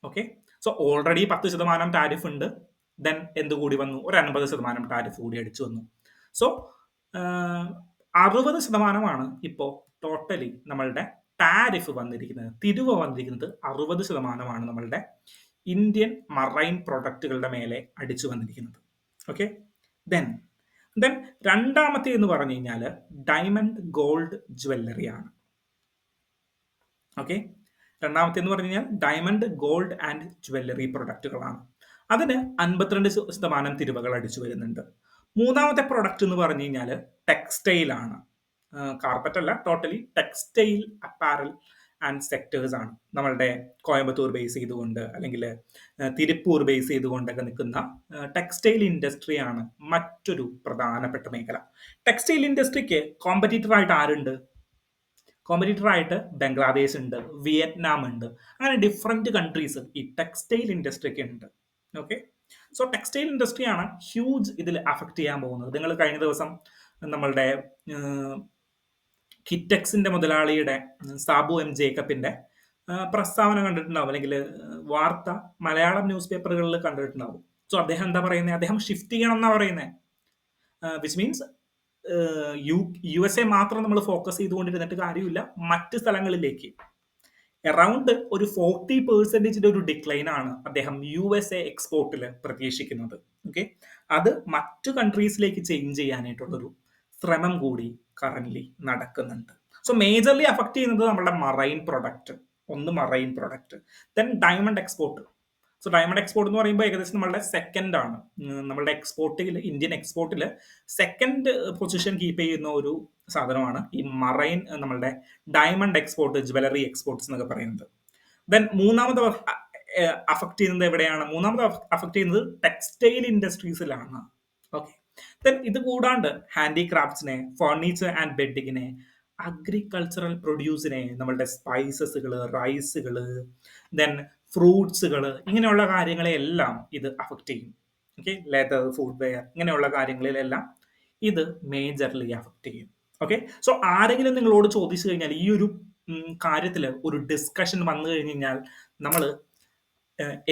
ഓക്കെ, സോ ഓൾറെഡി 10% ടാരിഫ് ഉണ്ട്. ദെൻ എന്തുകൂടി വന്നു? ഒരു 50% ടാരിഫ് കൂടി അടിച്ചു വന്നു. സോ 60% ഇപ്പോൾ ടോട്ടലി നമ്മളുടെ ടാരിഫ് വന്നിരിക്കുന്നത്, തിരിവ് വന്നിരിക്കുന്നത് 60% നമ്മളുടെ ഇന്ത്യൻ മറൈൻ പ്രൊഡക്റ്റുകളുടെ മേലെ അടിച്ചു വന്നിരിക്കുന്നത്. ഓക്കെ, ദെൻ രണ്ടാമത്തെ എന്ന് പറഞ്ഞു കഴിഞ്ഞാൽ ഡയമണ്ട് ഗോൾഡ് ജ്വല്ലറി ആണ്. ഓക്കെ, രണ്ടാമത്തെ എന്ന് പറഞ്ഞു കഴിഞ്ഞാൽ ഡയമണ്ട് ഗോൾഡ് ആൻഡ് ജ്വല്ലറി പ്രൊഡക്റ്റുകളാണ്. അതിന് 52% തിരിവുകൾ അടിച്ചു വരുന്നുണ്ട്. മൂന്നാമത്തെ പ്രൊഡക്റ്റ് എന്ന് പറഞ്ഞു കഴിഞ്ഞാൽ ടെക്സ്റ്റൈൽ ആണ്. കാർപ്പറ്റ് അല്ല, totally textile apparel and sectors ആണ്. നമ്മളുടെ കോയമ്പത്തൂർ ബേസ് ചെയ്തുകൊണ്ട് അല്ലെങ്കിൽ തിരുപ്പൂർ ബേസ് ചെയ്തുകൊണ്ടൊക്കെ നിൽക്കുന്ന ടെക്സ്റ്റൈൽ ഇൻഡസ്ട്രി ആണ് മറ്റൊരു പ്രധാനപ്പെട്ട മേഖല. ടെക്സ്റ്റൈൽ ഇൻഡസ്ട്രിക്ക് കോമ്പറ്റീറ്റർ ആയിട്ട് ആരുണ്ട്? കോമ്പറ്റീറ്റർ ആയിട്ട് ബംഗ്ലാദേശ് ഉണ്ട്, വിയറ്റ്നാം ഉണ്ട്, അങ്ങനെ ഡിഫറെന്റ് കൺട്രീസ് ഈ ടെക്സ്റ്റൈൽ ഇൻഡസ്ട്രിക്ക് ഉണ്ട്. ഓക്കെ, സോ ടെക്സ്റ്റൈൽ ഇൻഡസ്ട്രിയാണ് ഹ്യൂജ് ഇതിൽ അഫക്റ്റ് ചെയ്യാൻ പോകുന്നത്. നിങ്ങൾ കഴിഞ്ഞ ദിവസം നമ്മളുടെ കിറ്റക്സിന്റെ മുതലാളിയുടെ സാബു M. ജേക്കബിന്റെ പ്രസ്താവന കണ്ടിട്ടുണ്ടാവും, അല്ലെങ്കിൽ വാർത്ത മലയാളം ന്യൂസ് പേപ്പറുകളിൽ കണ്ടിട്ടുണ്ടാവും. സോ അദ്ദേഹം എന്താ പറയുന്നത്? അദ്ദേഹം ഷിഫ്റ്റ് ചെയ്യണം എന്നാ പറയുന്നത്. വിച്ച് മീൻസ് USA മാത്രം നമ്മൾ ഫോക്കസ് ചെയ്തുകൊണ്ടിരുന്നിട്ട് കാര്യമില്ല, മറ്റ് സ്ഥലങ്ങളിലേക്ക് അറൗണ്ട് ഒരു 40% ഒരു ഡിക്ലൈൻ ആണ് അദ്ദേഹം USA എക്സ്പോർട്ടിൽ പ്രതീക്ഷിക്കുന്നത്. ഓക്കെ, അത് മറ്റു കൺട്രീസിലേക്ക് ചേഞ്ച് ചെയ്യാനായിട്ടുള്ളൊരു ശ്രമം കൂടി കറന്റ് നടക്കുന്നുണ്ട്. സോ മേജർലി അഫക്ട് ചെയ്യുന്നത് നമ്മുടെ മറൈൻ പ്രൊഡക്റ്റ്, ഒന്ന് marine product, then diamond export. So diamond export എന്ന് പറയുമ്പോൾ ഏകദേശം നമ്മളുടെ സെക്കൻഡ് ആണ്. നമ്മളുടെ എക്സ്പോർട്ടിൽ, ഇന്ത്യൻ എക്സ്പോർട്ടിൽ സെക്കൻഡ് പൊസിഷൻ കീപ്പ് ചെയ്യുന്ന ഒരു സാധനമാണ് ഈ മറൈൻ, നമ്മളുടെ ഡയമണ്ട് എക്സ്പോർട്ട്, ജ്വല്ലറി എക്സ്പോർട്ട്സ് എന്നൊക്കെ പറയുന്നത്. ദെൻ മൂന്നാമത് അഫക്ട് ചെയ്യുന്നത് എവിടെയാണ്? മൂന്നാമത് അഫക്ട് ചെയ്യുന്നത് ടെക്സ്റ്റൈൽ ഇൻഡസ്ട്രീസിലാണ്. ഓക്കെ, ദെൻ ഇത് കൂടാണ്ട് ഹാൻഡിക്രാഫ്റ്റ്സിനെ, ഫർണിച്ചർ ആൻഡ് ബെഡിങ്ങിനെ, അഗ്രികൾച്ചറൽ പ്രൊഡ്യൂസിനെ, നമ്മളുടെ സ്പൈസസുകൾ, റൈസുകൾ, ദെൻ ഫ്രൂട്ട്സുകൾ, ഇങ്ങനെയുള്ള കാര്യങ്ങളെല്ലാം ഇത് അഫക്ട് ചെയ്യും. ഓക്കെ, ലെതർ, ഫുഡ് വെയർ, ഇങ്ങനെയുള്ള കാര്യങ്ങളിലെല്ലാം ഇത് മേജർലി അഫക്ട് ചെയ്യും. ഓക്കെ, സോ ആരെങ്കിലും നിങ്ങളോട് ചോദിച്ചു കഴിഞ്ഞാൽ ഈ ഒരു കാര്യത്തിൽ ഒരു ഡിസ്കഷൻ വന്നു കഴിഞ്ഞ് കഴിഞ്ഞാൽ നമ്മൾ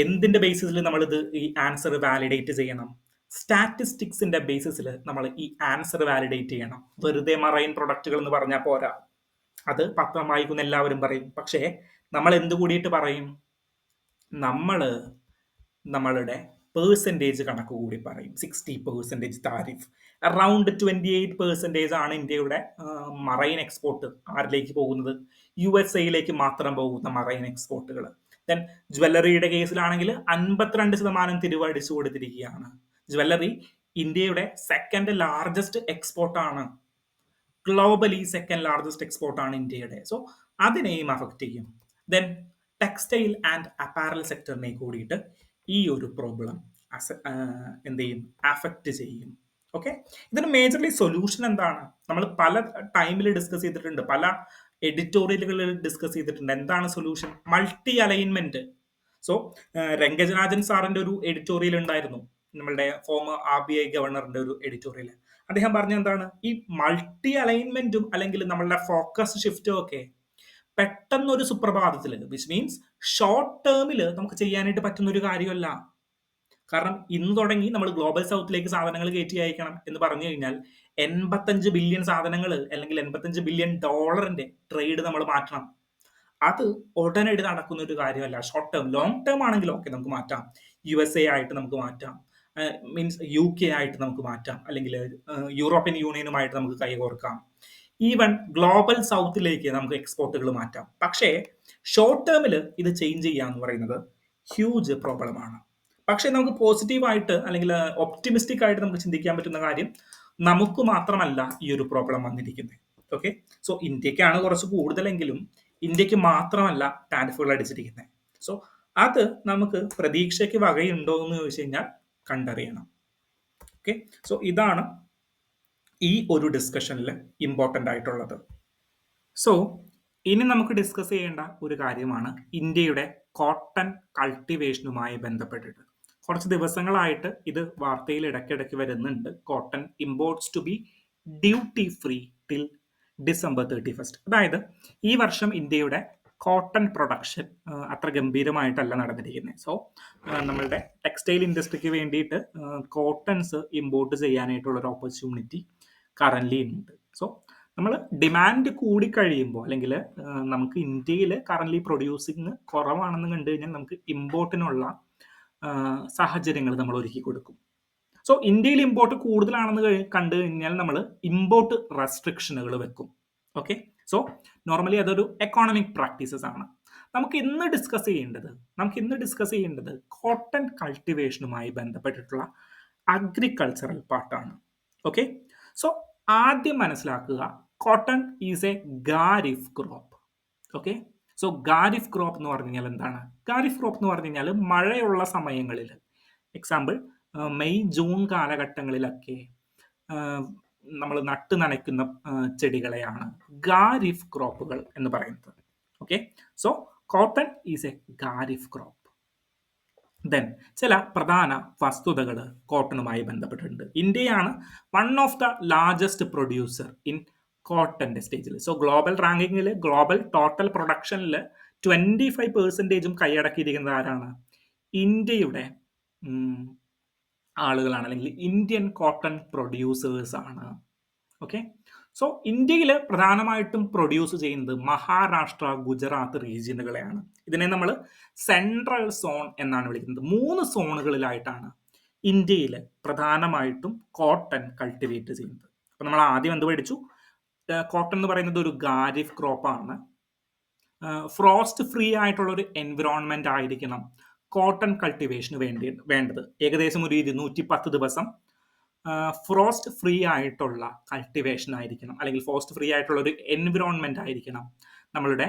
എന്തിന്റെ ബേസിസിൽ നമ്മളിത് ഈ ആൻസർ വാലിഡേറ്റ് ചെയ്യണം? സ്റ്റാറ്റിസ്റ്റിക്സിന്റെ ബേസിസിൽ നമ്മൾ ഈ ആൻസർ വാലിഡേറ്റ് ചെയ്യണം. വെറുതെ മറൈൻ പ്രൊഡക്റ്റുകൾ എന്ന് പറഞ്ഞാൽ പോരാ. അത് പത്രം വായിക്കുന്ന എല്ലാവരും പറയും. പക്ഷേ നമ്മൾ എന്ത് കൂടിയിട്ട് പറയും? നമ്മളുടെ പേഴ്സൻറ്റേജ് കണക്ക് കൂടി പറയും. 60% താരിഫ്, അറൗണ്ട് 28% ആണ് ഇന്ത്യയുടെ മറൈൻ എക്സ്പോർട്ട് ആരിലേക്ക് പോകുന്നത്? USA മാത്രം പോകുന്ന മറൈൻ എക്സ്പോർട്ടുകൾ. ദെൻ ജ്വല്ലറിയുടെ കേസിലാണെങ്കിൽ 52% തിരിവ് അടിച്ചു കൊടുത്തിരിക്കുകയാണ്. ജ്വല്ലറി ഇന്ത്യയുടെ സെക്കൻഡ് ലാർജസ്റ്റ് എക്സ്പോർട്ടാണ്. ഗ്ലോബലി സെക്കൻഡ് ലാർജസ്റ്റ് എക്സ്പോർട്ടാണ് ഇന്ത്യയുടെ. സോ അതിനെയും അഫക്റ്റ് ചെയ്യും. ദെൻ ടെക്സ്റ്റൈൽ ആൻഡ് അപ്പാരൽ സെക്ടറിനെ കൂടിയിട്ട് ഈ ഒരു പ്രോബ്ലം എന്ത് ചെയ്യും? അഫക്റ്റ് ചെയ്യും. ഓക്കെ, ഇതിന് മേജർലി സൊല്യൂഷൻ എന്താണ്? നമ്മൾ പല ടൈമിൽ ഡിസ്കസ് ചെയ്തിട്ടുണ്ട്, പല എഡിറ്റോറിയലുകളിൽ ഡിസ്കസ് ചെയ്തിട്ടുണ്ട്. എന്താണ് solution? Multi alignment. So Rangarajan സാറിന്റെ ഒരു എഡിറ്റോറിയൽ ഉണ്ടായിരുന്നു, നമ്മളുടെ ഫോമർ RBI ഗവർണറിന്റെ ഒരു എഡിറ്റോറിയൽ. അദ്ദേഹം പറഞ്ഞ എന്താണ്? ഈ മൾട്ടി അലൈൻമെന്റും അല്ലെങ്കിൽ നമ്മളുടെ ഫോക്കസ് ഷിഫ്റ്റും ഒക്കെ പെട്ടെന്നൊരു സുപ്രഭാതത്തിൽ, വിച്ച് മീൻസ് ഷോർട്ട് ടേമിൽ നമുക്ക് ചെയ്യാനായിട്ട് പറ്റുന്ന ഒരു കാര്യമല്ല. കാരണം ഇന്ന് തുടങ്ങി നമ്മൾ ഗ്ലോബൽ സൗത്തിലേക്ക് സാധനങ്ങൾ കയറ്റി അയക്കണം എന്ന് പറഞ്ഞു കഴിഞ്ഞാൽ 85 ബില്യൺ സാധനങ്ങൾ അല്ലെങ്കിൽ 85 ബില്യൺ ഡോളറിന്റെ ട്രേഡ് നമ്മൾ മാറ്റണം. അത് ഉടനടി നടക്കുന്ന ഒരു കാര്യമല്ല. ഷോർട്ട് ടേം, ലോങ് ടേം ആണെങ്കിലും ഓക്കെ നമുക്ക് മാറ്റാം. USA ആയിട്ട് നമുക്ക് മാറ്റാം, മീൻസ് UK ആയിട്ട് നമുക്ക് മാറ്റാം, അല്ലെങ്കിൽ യൂറോപ്യൻ യൂണിയനുമായിട്ട് നമുക്ക് കൈകോർക്കാം. ഈവൻ ഗ്ലോബൽ സൗത്തിലേക്ക് നമുക്ക് എക്സ്പോർട്ടുകൾ മാറ്റാം. പക്ഷേ ഷോർട്ട് ടേമിൽ ഇത് ചേഞ്ച് ചെയ്യുക എന്ന് പറയുന്നത് ഹ്യൂജ് പ്രോബ്ലമാണ്. പക്ഷേ നമുക്ക് പോസിറ്റീവായിട്ട് അല്ലെങ്കിൽ ഒപ്റ്റിമിസ്റ്റിക് ആയിട്ട് നമുക്ക് ചിന്തിക്കാൻ പറ്റുന്ന കാര്യം, നമുക്ക് മാത്രമല്ല ഈ ഒരു പ്രോബ്ലം വന്നിരിക്കുന്നത്. ഓക്കെ, സോ ഇന്ത്യക്കാണ് കുറച്ച് കൂടുതലെങ്കിലും ഇന്ത്യക്ക് മാത്രമല്ല ടാരിഫുകൾ അടിച്ചിരിക്കുന്നത്. സോ അത് നമുക്ക് പ്രതീക്ഷയ്ക്ക് വകയുണ്ടോ എന്ന് ചോദിച്ചു കഴിഞ്ഞാൽ കണ്ടറിയണം. ഓക്കെ, സോ ഇതാണ് ഈ ഒരു ഡിസ്കഷനിൽ ഇമ്പോർട്ടൻ്റ് ആയിട്ടുള്ളത്. സോ ഇനി നമുക്ക് ഡിസ്കസ് ചെയ്യേണ്ട ഒരു കാര്യമാണ് ഇന്ത്യയുടെ കോട്ടൺ കൾട്ടിവേഷനുമായി ബന്ധപ്പെട്ടിട്ട്. കുറച്ച് ദിവസങ്ങളായിട്ട് ഇത് വാർത്തയിൽ ഇടയ്ക്കിടയ്ക്ക് വരുന്നുണ്ട്. Cotton imports to be duty free till December 31. അതായത് ഈ വർഷം ഇന്ത്യയുടെ കോട്ടൺ പ്രൊഡക്ഷൻ അത്ര ഗംഭീരമായിട്ടല്ല നടന്നിരിക്കുന്നത്. സോ നമ്മളുടെ ടെക്സ്റ്റൈൽ ഇൻഡസ്ട്രിക്ക് വേണ്ടിയിട്ട് കോട്ടൺസ് ഇമ്പോർട്ട് ചെയ്യാനായിട്ടുള്ളൊരു ഓപ്പർച്യൂണിറ്റി കറൻ്റ്ലി ഉണ്ട്. സോ നമ്മൾ ഡിമാൻഡ് കൂടിക്കഴിയുമ്പോൾ, അല്ലെങ്കിൽ നമുക്ക് ഇന്ത്യയിൽ കറൻ്റ്ലി പ്രൊഡ്യൂസിങ് കുറവാണെന്ന് കണ്ടു കഴിഞ്ഞാൽ നമുക്ക് ഇമ്പോർട്ടിനുള്ള സാഹചര്യങ്ങൾ നമ്മൾ ഒരുക്കി കൊടുക്കും. സോ ഇന്ത്യയിൽ ഇമ്പോർട്ട് കൂടുതലാണെന്ന് കണ്ടു കഴിഞ്ഞാൽ നമ്മൾ ഇമ്പോർട്ട് റെസ്ട്രിക്ഷനുകൾ വെക്കും. ഓക്കെ, സോ നോർമലി അതൊരു എക്കോണമിക് പ്രാക്ടീസസ് ആണ്. നമുക്ക് ഇന്ന് ഡിസ്കസ് ചെയ്യേണ്ടത് കോട്ടൺ കൾട്ടിവേഷനുമായി ബന്ധപ്പെട്ടിട്ടുള്ള അഗ്രികൾച്ചറൽ പാർട്ടാണ്. ഓക്കെ, സോ ആദ്യം മനസ്സിലാക്കുക, cotton is A kharif crop. Okay, so kharif crop എന്ന് പറഞ്ഞു കഴിഞ്ഞാൽ എന്താണ്? ഖാരിഫ് ക്രോപ്പ് എന്ന് പറഞ്ഞു കഴിഞ്ഞാൽ മഴയുള്ള സമയങ്ങളിൽ, എക്സാമ്പിൾ മെയ് ജൂൺ കാലഘട്ടങ്ങളിലൊക്കെ നമ്മൾ നട്ടു നനയ്ക്കുന്ന ചെടികളെയാണ് ഖാരിഫ് ക്രോപ്പുകൾ എന്ന് പറയുന്നത്. Okay, so cotton is A kharif crop. Then ചില പ്രധാന വസ്തുതകൾ കോട്ടണുമായി ബന്ധപ്പെട്ടിട്ടുണ്ട്. ഇന്ത്യയാണ് one of the largest producer in കോട്ടൻ്റെ സ്റ്റേജിൽ. സോ ഗ്ലോബൽ റാങ്കിങ്ങിൽ, ഗ്ലോബൽ ടോട്ടൽ പ്രൊഡക്ഷനിൽ 25% കൈയടക്കിയിരിക്കുന്നത് ആരാണ്? ഇന്ത്യയുടെ ആളുകളാണ്, അല്ലെങ്കിൽ ഇന്ത്യൻ കോട്ടൺ പ്രൊഡ്യൂസേഴ്സ് ആണ്. ഓക്കെ, സോ ഇന്ത്യയിൽ പ്രധാനമായിട്ടും പ്രൊഡ്യൂസ് ചെയ്യുന്നത് മഹാരാഷ്ട്ര, ഗുജറാത്ത് റീജിയനുകളെയാണ്. ഇതിനെ നമ്മൾ സെൻട്രൽ സോൺ എന്നാണ് വിളിക്കുന്നത്. 3 സോണുകളിലായിട്ടാണ് ഇന്ത്യയിൽ പ്രധാനമായിട്ടും കോട്ടൺ കൾട്ടിവേറ്റ് ചെയ്യുന്നത്. അപ്പോൾ നമ്മൾ ആദ്യം എന്ത് പഠിച്ചു? കോട്ടൺ എന്ന് പറയുന്നത് ഒരു ഖാരിഫ് ക്രോപ്പാണ്. ഫ്രോസ്റ്റ് ഫ്രീ ആയിട്ടുള്ള ഒരു എൻവിറോൺമെന്റ് ആയിരിക്കണം കോട്ടൺ കൾട്ടിവേഷന് വേണ്ടത്. ഏകദേശം ഒരു 210 ദിവസം ഫ്രോസ്റ്റ് ഫ്രീ ആയിട്ടുള്ള കൾട്ടിവേഷൻ ആയിരിക്കണം, അല്ലെങ്കിൽ ഫ്രോസ്റ്റ് ഫ്രീ ആയിട്ടുള്ള ഒരു എൻവിറോൺമെന്റ് ആയിരിക്കണം നമ്മളുടെ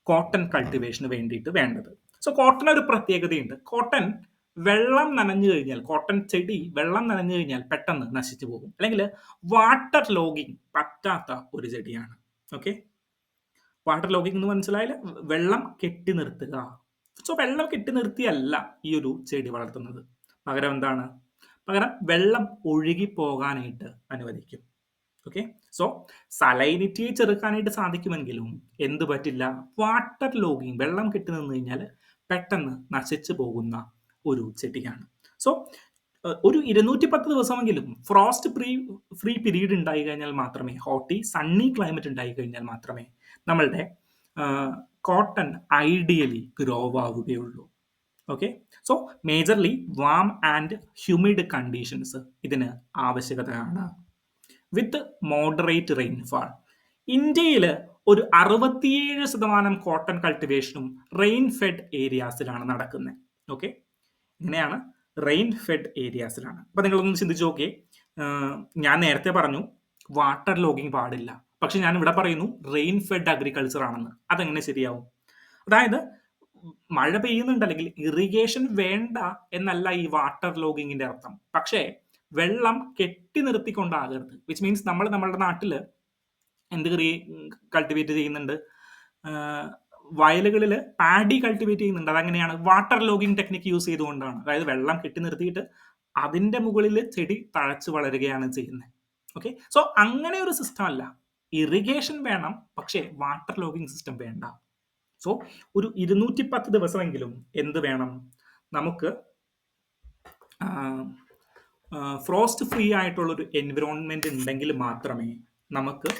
കോട്ടൺ കൾട്ടിവേഷന് വേണ്ടിയിട്ട് വേണ്ടത്. സോ കോട്ടൺ ഒരു പ്രത്യേകതയുണ്ട്. കോട്ടൺ വെള്ളം നനഞ്ഞു കഴിഞ്ഞാൽ, കോട്ടൺ ചെടി വെള്ളം നനഞ്ഞു കഴിഞ്ഞാൽ പെട്ടെന്ന് നശിച്ചു പോകും, അല്ലെങ്കിൽ വാട്ടർ ലോഗിങ് പറ്റാത്ത ഒരു ചെടിയാണ്. ഓക്കെ, വാട്ടർ ലോഗിങ് എന്ന് മനസ്സിലായാൽ വെള്ളം കെട്ടി നിർത്തുക. സോ വെള്ളം കെട്ടി നിർത്തിയല്ല ഈ ഒരു ചെടി വളർത്തുന്നത്. പകരം എന്താണ്? പകരം വെള്ളം ഒഴുകി പോകാനായിട്ട് അനുവദിക്കും. ഓക്കെ, സോ സലൈനിറ്റിയെ ചെറുക്കാനായിട്ട് സാധിക്കുമെങ്കിലും എന്ത് പറ്റില്ല? വാട്ടർ ലോഗിങ്, വെള്ളം കെട്ടി നിന്ന് കഴിഞ്ഞാൽ പെട്ടെന്ന് നശിച്ചു പോകുന്ന ഒരു ചെടിയാണ്. സോ ഒരു 210 ദിവസമെങ്കിലും ഫ്രോസ്റ്റ് ഫ്രീ പീരീഡ് ഉണ്ടായി കഴിഞ്ഞാൽ മാത്രമേ, ഹോട്ടി സണ്ണി ക്ലൈമറ്റ് ഉണ്ടായി കഴിഞ്ഞാൽ മാത്രമേ നമ്മളുടെ കോട്ടൺ ഐഡിയലി ഗ്രോ ആവുകയുള്ളൂ. Okay, so majorly warm and humid conditions ഇതിന് ആവശ്യകതയാണ്. വിത്ത് മോഡറേറ്റ് റെയിൻഫാൾ, ഇന്ത്യയിൽ ഒരു 67% കോട്ടൺ കൾട്ടിവേഷനും റെയിൻ ഫെഡ് ഏരിയാസിലാണ് നടക്കുന്നത്. ഓക്കെ, ഇങ്ങനെയാണ്, റെയിൻ ഫെഡ് ഏരിയാസിലാണ്. അപ്പൊ നിങ്ങളൊന്ന് ചിന്തിച്ചു നോക്കിയേ. ഞാൻ നേരത്തെ പറഞ്ഞു വാട്ടർ ലോഗിങ് പാടില്ല, പക്ഷെ ഞാൻ ഇവിടെ പറയുന്നു റെയിൻ ഫെഡ് അഗ്രികൾച്ചർ ആണെന്ന്. അതെങ്ങനെ ശരിയാവും? അതായത് മഴ പെയ്യുന്നുണ്ട്, അല്ലെങ്കിൽ ഇറിഗേഷൻ വേണ്ട എന്നല്ല ഈ വാട്ടർ ലോഗിങ്ങിന്റെ അർത്ഥം. പക്ഷേ വെള്ളം കെട്ടി നിർത്തിക്കൊണ്ടാകരുത്. വിച്ച് മീൻസ് നമ്മൾ നമ്മളുടെ നാട്ടിൽ എന്ത് കൾട്ടിവേറ്റ് ചെയ്യുന്നുണ്ട്? വയലുകളിൽ പാഡി കൾട്ടിവേറ്റ് ചെയ്യുന്നുണ്ട്. അതെങ്ങനെയാണ്? വാട്ടർ ലോഗിങ് ടെക്നിക്ക് യൂസ് ചെയ്തുകൊണ്ടാണ്. അതായത് വെള്ളം കെട്ടി നിർത്തിയിട്ട് അതിന്റെ മുകളിൽ ചെടി തഴച്ചു വളരുകയാണ് ചെയ്യുന്നത്. ഓക്കെ, സോ അങ്ങനെ ഒരു സിസ്റ്റം അല്ല. ഇറിഗേഷൻ വേണം, പക്ഷേ വാട്ടർ ലോഗിങ് സിസ്റ്റം വേണ്ട. സോ ഒരു 210 ദിവസമെങ്കിലും എന്ത് വേണം? നമുക്ക് ഫ്രോസ്റ്റ് ഫ്രീ ആയിട്ടുള്ള ഒരു എൻവിറോൺമെന്റ് ഉണ്ടെങ്കിൽ മാത്രമേ നമുക്ക്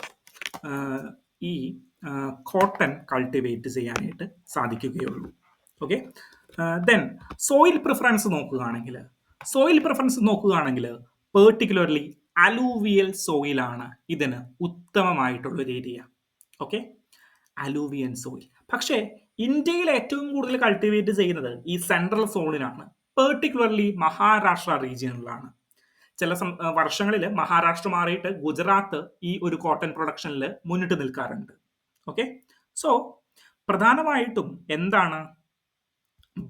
ഈ കോട്ടൺ കൾട്ടിവേറ്റ് ചെയ്യാനായിട്ട് സാധിക്കുകയുള്ളൂ. ഓക്കെ, ദെൻ സോയിൽ പ്രിഫറൻസ് നോക്കുകയാണെങ്കിൽ പെർട്ടിക്കുലർലി അലൂവിയൽ സോയിലാണ് ഇതിന് ഉത്തമമായിട്ടുള്ളൊരു ഏരിയ. Okay, alluvial soil. പക്ഷേ ഇന്ത്യയിൽ ഏറ്റവും കൂടുതൽ കൾട്ടിവേറ്റ് ചെയ്യുന്നത് ഈ സെൻട്രൽ സോണിലാണ്, പെർട്ടിക്കുലർലി മഹാരാഷ്ട്ര റീജിയനിലാണ്. ചില വർഷങ്ങളിൽ മഹാരാഷ്ട്ര മാറിയിട്ട് ഗുജറാത്ത് ഈ ഒരു കോട്ടൺ പ്രൊഡക്ഷനിൽ മുന്നിട്ട് നിൽക്കാറുണ്ട്. ഓക്കെ, സോ പ്രധാനമായിട്ടും എന്താണ്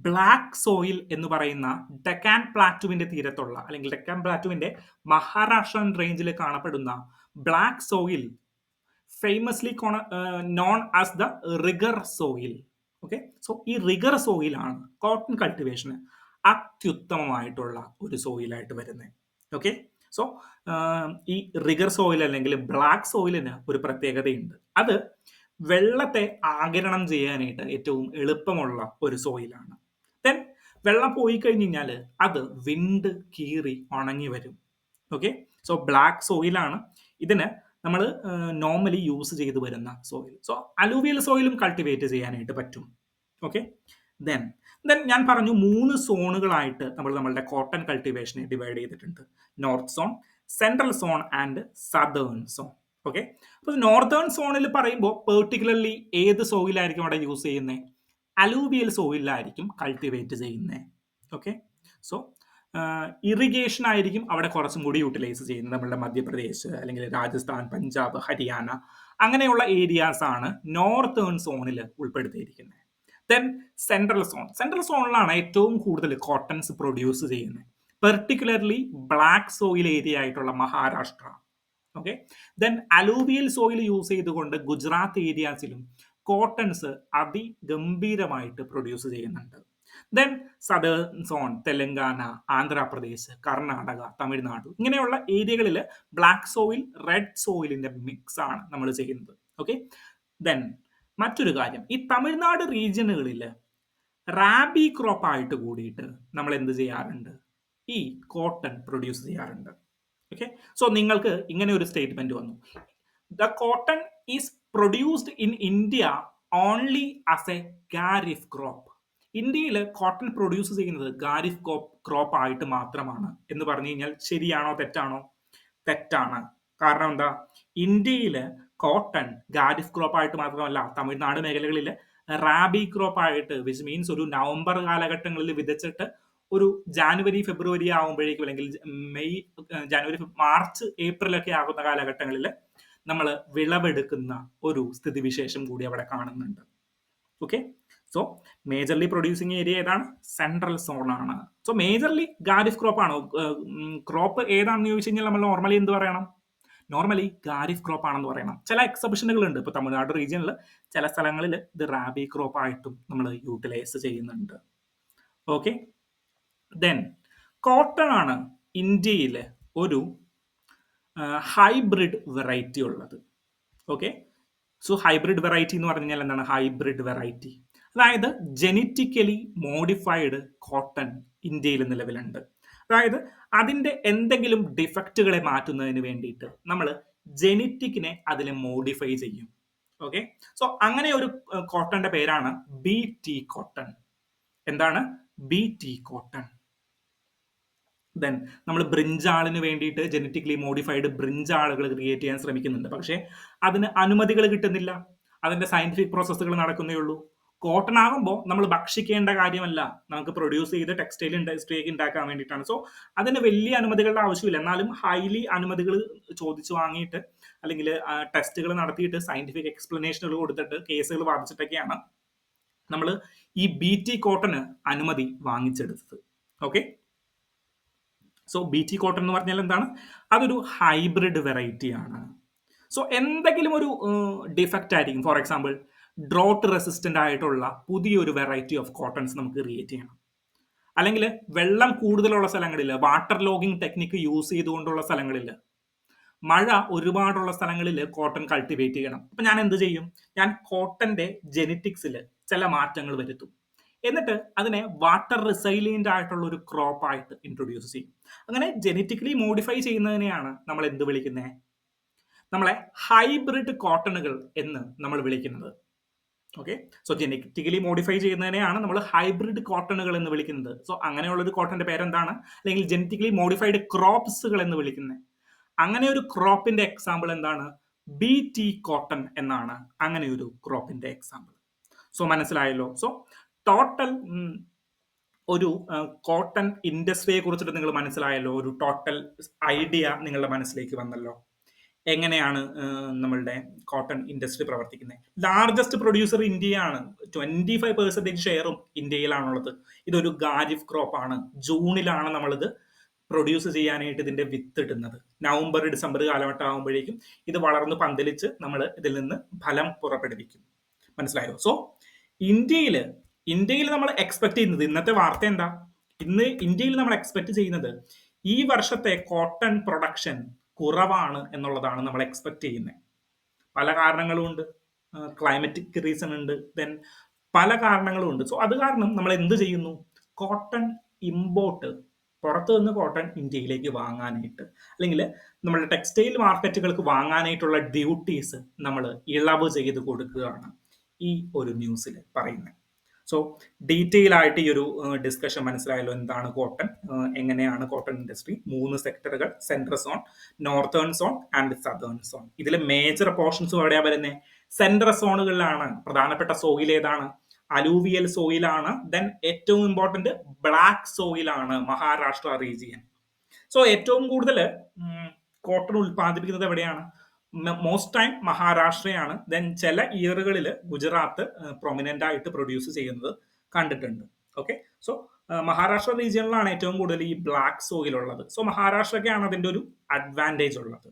ബ്ലാക്ക് സോയിൽ എന്ന് പറയുന്ന ഡെക്കാൻ പ്ലാറ്റുവിന്റെ തീരത്തുള്ള, അല്ലെങ്കിൽ ഡെക്കാൻ പ്ലാറ്റുവിന്റെ മഹാരാഷ്ട്രൻ റേഞ്ചിൽ കാണപ്പെടുന്ന black soil famously known as the rigger soil. Okay, so ഈ റിഗർ സോയിലാണ് കോട്ടൺ കൾട്ടിവേഷന് അത്യുത്തമമായിട്ടുള്ള ഒരു സോയിലായിട്ട് വരുന്നത്. ഓക്കെ, സോ ഈ റിഗർ സോയിൽ അല്ലെങ്കിൽ ബ്ലാക്ക് സോയിലിന് ഒരു പ്രത്യേകതയുണ്ട്. അത് വെള്ളത്തെ ആഗിരണം ചെയ്യാനായിട്ട് ഏറ്റവും എളുപ്പമുള്ള ഒരു സോയിലാണ്. ദെൻ വെള്ളം പോയി കഴിഞ്ഞ് കഴിഞ്ഞാൽ അത് വിണ്ട് കീറി ഉണങ്ങി വരും. ഓക്കെ, സോ ബ്ലാക്ക് സോയിലാണ് ഇതിന് നമ്മൾ നോർമലി യൂസ് ചെയ്ത് വരുന്ന സോയിൽ. സോ അലൂവിയൽ സോയിലും കൾട്ടിവേറ്റ് ചെയ്യാനായിട്ട് പറ്റും. ഓക്കെ, ദെൻ ഞാൻ പറഞ്ഞു 3 സോണുകളായിട്ട് നമ്മളുടെ കോട്ടൺ കൾട്ടിവേഷനെ ഡിവൈഡ് ചെയ്തിട്ടുണ്ട്. North zone, central zone and southern zone. Okay, അപ്പോൾ നോർത്തേൺ സോണിൽ പറയുമ്പോൾ പെർട്ടിക്കുലർലി ഏത് സോയിലായിരിക്കും അവിടെ യൂസ് ചെയ്യുന്നത്? അലൂവിയൽ സോയിലായിരിക്കും കൾട്ടിവേറ്റ് ചെയ്യുന്നത്. ഓക്കെ, സോ ഇറിഗേഷൻ ആയിരിക്കും അവിടെ കുറച്ചും കൂടി യൂട്ടിലൈസ് ചെയ്യുന്നത്. നമ്മളുടെ മധ്യപ്രദേശ്, അല്ലെങ്കിൽ രാജസ്ഥാൻ, പഞ്ചാബ്, ഹരിയാന അങ്ങനെയുള്ള ഏരിയാസ് ആണ് നോർത്തേൺ സോണിൽ ഉൾപ്പെടുത്തിയിരിക്കുന്നത്. ദെൻ സെൻട്രൽ സോണിലാണ് ഏറ്റവും കൂടുതൽ കോട്ടൺസ് പ്രൊഡ്യൂസ് ചെയ്യുന്നത്, പെർട്ടിക്കുലർലി ബ്ലാക്ക് സോയിൽ ഏരിയ ആയിട്ടുള്ള Maharashtra. Okay, then alluvial soil use ചെയ്തുകൊണ്ട് ഗുജറാത്ത് ഏരിയാസിലും കോട്ടൺസ് അതിഗംഭീരമായിട്ട് പ്രൊഡ്യൂസ് ചെയ്യുന്നുണ്ട്. Then southern zone, Telangana, Andhra Pradesh, Karnataka, Tamil Nadu ഇങ്ങനെയുള്ള ഏരിയകളിൽ ബ്ലാക്ക് സോയിൽ, റെഡ് സോയിലിന്റെ മിക്സ് ആണ് നമ്മൾ ചെയ്യുന്നത്. ഓക്കെ, ദെൻ മറ്റൊരു കാര്യം, ഈ തമിഴ്നാട് റീജിയനുകളിൽ റാബി ക്രോപ്പ് ആയിട്ട് കൂടിയിട്ട് നമ്മൾ എന്ത് ചെയ്യാറുണ്ട്? ഈ കോട്ടൺ പ്രൊഡ്യൂസ് ചെയ്യാറുണ്ട്. ഓക്കെ, സോ നിങ്ങൾക്ക് ഇങ്ങനെ ഒരു സ്റ്റേറ്റ്മെന്റ് വന്നു: the cotton is produced in India only as A kharif crop. ഇന്ത്യയിൽ കോട്ടൺ പ്രൊഡ്യൂസ് ചെയ്യുന്നത് ഖാരിഫ് ക്രോപ്പ് ആയിട്ട് മാത്രമാണ് എന്ന് പറഞ്ഞു കഴിഞ്ഞാൽ ശരിയാണോ തെറ്റാണോ? തെറ്റാണ്. കാരണം എന്താ? ഇന്ത്യയിൽ കോട്ടൺ ഖാരിഫ് ക്രോപ്പ് ആയിട്ട് മാത്രമല്ല, തമിഴ്നാട് മേഖലകളിൽ റാബി ക്രോപ്പ് ആയിട്ട്, വിച്ച് മീൻസ് ഒരു നവംബർ കാലഘട്ടങ്ങളിൽ വിതച്ചിട്ട് ഒരു ജാനുവരി ഫെബ്രുവരി ആകുമ്പോഴേക്കും, അല്ലെങ്കിൽ മെയ് ജാനുവരി മാർച്ച് ഏപ്രിൽ ഒക്കെ ആകുന്ന കാലഘട്ടങ്ങളിൽ നമ്മൾ വിളവെടുക്കുന്ന ഒരു സ്ഥിതിവിശേഷം കൂടി അവിടെ കാണുന്നുണ്ട്. Okay, so majorly producing area ഏതാണ്? സെൻട്രൽ സോൺ ആണ്. സോ മേജർലി ഖാരിഫ് ക്രോപ്പ് ആണ്. ക്രോപ്പ് ഏതാണെന്ന് ചോദിച്ചു കഴിഞ്ഞാൽ നമ്മൾ നോർമലി എന്ത് പറയണം? നോർമലി ഖാരിഫ് ക്രോപ്പ് ആണെന്ന് പറയണം. ചില എക്സെപ്ഷനുകൾ ഉണ്ട്. ഇപ്പൊ തമിഴ്നാട് റീജിയനിൽ ചില സ്ഥലങ്ങളിൽ ഇത് റാബി ക്രോപ്പ് ആയിട്ടും നമ്മൾ യൂട്ടിലൈസ് ചെയ്യുന്നുണ്ട്. ഓക്കെ, ദെൻ കോട്ടൺ ആണ് ഇന്ത്യയിൽ ഒരു ഹൈബ്രിഡ് വെറൈറ്റി ഉള്ളത്. ഓക്കെ, സോ ഹൈബ്രിഡ് വെറൈറ്റി എന്ന് പറഞ്ഞു കഴിഞ്ഞാൽ എന്താണ്? ഹൈബ്രിഡ് വെറൈറ്റി അതായത് ജെനറ്റിക്കലി മോഡിഫൈഡ് കോട്ടൺ ഇന്ത്യയിൽ നിലവിലുണ്ട്. അതായത് അതിന്റെ എന്തെങ്കിലും ഡിഫക്റ്റുകളെ മാറ്റുന്നതിന് വേണ്ടിയിട്ട് നമ്മൾ ജെനറ്റിക്കിനെ അതിൽ മോഡിഫൈ ചെയ്യും. ഓക്കെ, സോ അങ്ങനെ ഒരു കോട്ടന്റെ പേരാണ് BT കോട്ടൺ. എന്താണ്? BT cotton. ദെൻ നമ്മൾ ബ്രിഞ്ചാളിന് വേണ്ടിയിട്ട് ജെനറ്റിക്കലി മോഡിഫൈഡ് ബ്രിഞ്ചാളുകൾ ക്രിയേറ്റ് ചെയ്യാൻ ശ്രമിക്കുന്നുണ്ട്. പക്ഷേ അതിന് അനുമതികൾ കിട്ടുന്നില്ല. അതിന്റെ സയന്റിഫിക് പ്രോസസ്സുകൾ നടക്കുന്നേ ഉള്ളൂ. കോട്ടൺ ആകുമ്പോൾ നമ്മൾ ഭക്ഷിക്കേണ്ട കാര്യമല്ല, നമുക്ക് പ്രൊഡ്യൂസ് ചെയ്ത് ടെക്സ്റ്റൈൽ ഇൻഡസ്ട്രിയൊക്കെ ഉണ്ടാക്കാൻ വേണ്ടിയിട്ടാണ്. സോ അതിന് വലിയ അനുമതികളുടെ ആവശ്യമില്ല. എന്നാലും ഹൈലി അനുമതികൾ ചോദിച്ചു വാങ്ങിയിട്ട്, അല്ലെങ്കിൽ ടെസ്റ്റുകൾ നടത്തിയിട്ട്, സയന്റിഫിക് എക്സ്പ്ലനേഷനുകൾ കൊടുത്തിട്ട്, കേസുകൾ വാദിച്ചിട്ടൊക്കെയാണ് നമ്മൾ ഈ BT കോട്ടന് അനുമതി വാങ്ങിച്ചെടുത്തത്. ഓക്കെ, സോ BT കോട്ടൺ എന്ന് പറഞ്ഞാൽ എന്താണ്? അതൊരു ഹൈബ്രിഡ് വെറൈറ്റി ആണ്. സോ എന്തെങ്കിലും ഒരു ഡിഫക്റ്റ് ആയിരിക്കും. ഫോർ എക്സാമ്പിൾ, ഡ്രോട്ട് റെസിസ്റ്റന്റ് ആയിട്ടുള്ള പുതിയൊരു വെറൈറ്റി ഓഫ് കോട്ടൺസ് നമുക്ക് ക്രിയേറ്റ് ചെയ്യണം. അല്ലെങ്കിൽ വെള്ളം കൂടുതലുള്ള സ്ഥലങ്ങളിൽ, വാട്ടർ ലോഗിംഗ് ടെക്നിക്ക് യൂസ് ചെയ്തുകൊണ്ടുള്ള സ്ഥലങ്ങളിൽ, മഴ ഒരുപാടുള്ള സ്ഥലങ്ങളിൽ കോട്ടൺ കൾട്ടിവേറ്റ് ചെയ്യണം. അപ്പൊ ഞാൻ എന്ത് ചെയ്യും? ഞാൻ കോട്ടന്റെ ജെനറ്റിക്സിൽ ചില മാറ്റങ്ങൾ വരുത്തും. എന്നിട്ട് അതിനെ വാട്ടർ റിസൈലിയന്റ് ആയിട്ടുള്ള ഒരു ക്രോപ്പ് ആയിട്ട് ഇൻട്രൊഡ്യൂസ് ചെയ്യും. അങ്ങനെ ജെനറ്റിക്കലി മോഡിഫൈ ചെയ്യുന്നതിനെയാണ് നമ്മൾ എന്ത് വിളിക്കുന്നത്? നമ്മളെ ഹൈബ്രിഡ് കോട്ടണുകൾ എന്ന് നമ്മൾ വിളിക്കുന്നത്. ഓക്കെ, സോ ജെനറ്റിക്കലി മോഡിഫൈ ചെയ്യുന്നതിനെയാണ് നമ്മൾ ഹൈബ്രിഡ് കോട്ടണുകൾ എന്ന് വിളിക്കുന്നത്. സോ അങ്ങനെയുള്ള ഒരു കോട്ടന്റെ പേരെന്താണ്? അല്ലെങ്കിൽ ജെനറ്റിക്കലി മോഡിഫൈഡ് ക്രോപ്സുകൾ എന്ന് വിളിക്കുന്നത്. അങ്ങനെ ഒരു ക്രോപ്പിന്റെ എക്സാമ്പിൾ എന്താണ്? BT കോട്ടൺ എന്നാണ് അങ്ങനെ ഒരു ക്രോപ്പിന്റെ എക്സാമ്പിൾ. സോ മനസ്സിലായല്ലോ. സോ ടോട്ടൽ ഒരു കോട്ടൺ ഇൻഡസ്ട്രിയെ കുറിച്ചിട്ട് നിങ്ങൾ മനസ്സിലായല്ലോ. ഒരു ടോട്ടൽ ഐഡിയ നിങ്ങളുടെ മനസ്സിലേക്ക് വന്നല്ലോ. എങ്ങനെയാണ് നമ്മളുടെ കോട്ടൺ ഇൻഡസ്ട്രി പ്രവർത്തിക്കുന്നത്? ലാർജസ്റ്റ് പ്രൊഡ്യൂസർ ഇന്ത്യയാണ്. 25% ഷെയറും ഇന്ത്യയിലാണുള്ളത്. ഇതൊരു ഖാരിഫ് ക്രോപ്പ് ആണ്. ജൂണിലാണ് നമ്മളിത് പ്രൊഡ്യൂസ് ചെയ്യാനായിട്ട് ഇതിന്റെ വിത്ത് ഇടുന്നത്. നവംബർ ഡിസംബർ കാലഘട്ടം ആകുമ്പോഴേക്കും ഇത് വളർന്ന് പന്തലിച്ച് നമ്മൾ ഇതിൽ നിന്ന് ഫലം പുറപ്പെടുവിക്കും. മനസ്സിലായോ? സോ ഇന്ത്യയിൽ നമ്മൾ എക്സ്പെക്ട് ചെയ്യുന്നത്, ഇന്നത്തെ വാർത്ത എന്താ? ഇന്ന് ഇന്ത്യയിൽ നമ്മൾ എക്സ്പെക്ട് ചെയ്യുന്നത് ഈ വർഷത്തെ കോട്ടൺ പ്രൊഡക്ഷൻ കുറവാണ് എന്നുള്ളതാണ് നമ്മൾ എക്സ്പെക്ട് ചെയ്യുന്നത്. പല കാരണങ്ങളും ഉണ്ട്. ക്ലൈമറ്റിക് റീസൺ ഉണ്ട്, ദെൻ പല കാരണങ്ങളും ഉണ്ട്. സോ അത് കാരണം നമ്മൾ എന്ത് ചെയ്യുന്നു? കോട്ടൺ ഇമ്പോർട്ട്, പുറത്തു നിന്ന് കോട്ടൺ ഇന്ത്യയിലേക്ക് വാങ്ങാനായിട്ട്, അല്ലെങ്കിൽ നമ്മുടെ ടെക്സ്റ്റൈൽ മാർക്കറ്റുകൾക്ക് വാങ്ങാനായിട്ടുള്ള ഡ്യൂട്ടീസ് നമ്മൾ ഇളവ് ചെയ്ത് കൊടുക്കുകയാണ് ഈ ഒരു ന്യൂസിൽ പറയുന്നത്. സോ ഡീറ്റെയിൽ ആയിട്ട് ഈ ഒരു ഡിസ്കഷൻ മനസ്സിലായല്ലോ. എന്താണ് കോട്ടൺ, എങ്ങനെയാണ് കോട്ടൺ ഇൻഡസ്ട്രി, 3 സെക്ടറുകൾ: central zone, northern zone and southern zone. ഇതിലെ മേജർ പോർഷൻസ് എവിടെയാണ് വരുന്നത്? സെൻട്രൽ സോണുകളിലാണ്. പ്രധാനപ്പെട്ട സോയിൽ ഏതാണ്? അലൂവിയൽ സോയിലാണ്. ദെൻ ഏറ്റവും ഇമ്പോർട്ടന്റ് ബ്ലാക്ക് സോയിലാണ്, മഹാരാഷ്ട്ര റീജിയൻ. സോ ഏറ്റവും കൂടുതൽ കോട്ടൺ ഉൽപ്പാദിപ്പിക്കുന്നത് എവിടെയാണ്? Most time മഹാരാഷ്ട്രയാണ്. ദെൻ ചില ഇയറുകളിൽ ഗുജറാത്ത് പ്രൊമിനന്റ് ആയിട്ട് പ്രൊഡ്യൂസ് ചെയ്യുന്നത് കണ്ടിട്ടുണ്ട്. ഓക്കെ, സോ മഹാരാഷ്ട്ര റീജിയനിലാണ് ഏറ്റവും കൂടുതൽ ഈ ബ്ലാക്ക് സോയിൽ ഉള്ളത്. സോ മഹാരാഷ്ട്രയ്ക്കാണ് അതിന്റെ ഒരു അഡ്വാൻറ്റേജ് ഉള്ളത്.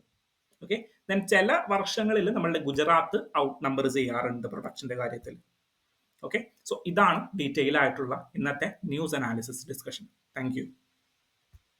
ഓക്കെ, ദെൻ ചില വർഷങ്ങളിൽ നമ്മളുടെ ഗുജറാത്ത് ഔട്ട് നമ്പർ ചെയ്യാറുണ്ട് പ്രൊഡക്ഷന്റെ കാര്യത്തിൽ. ഓക്കെ, സോ ഇതാണ് ഡീറ്റെയിൽ ആയിട്ടുള്ള ഇന്നത്തെ news analysis discussion. Thank you.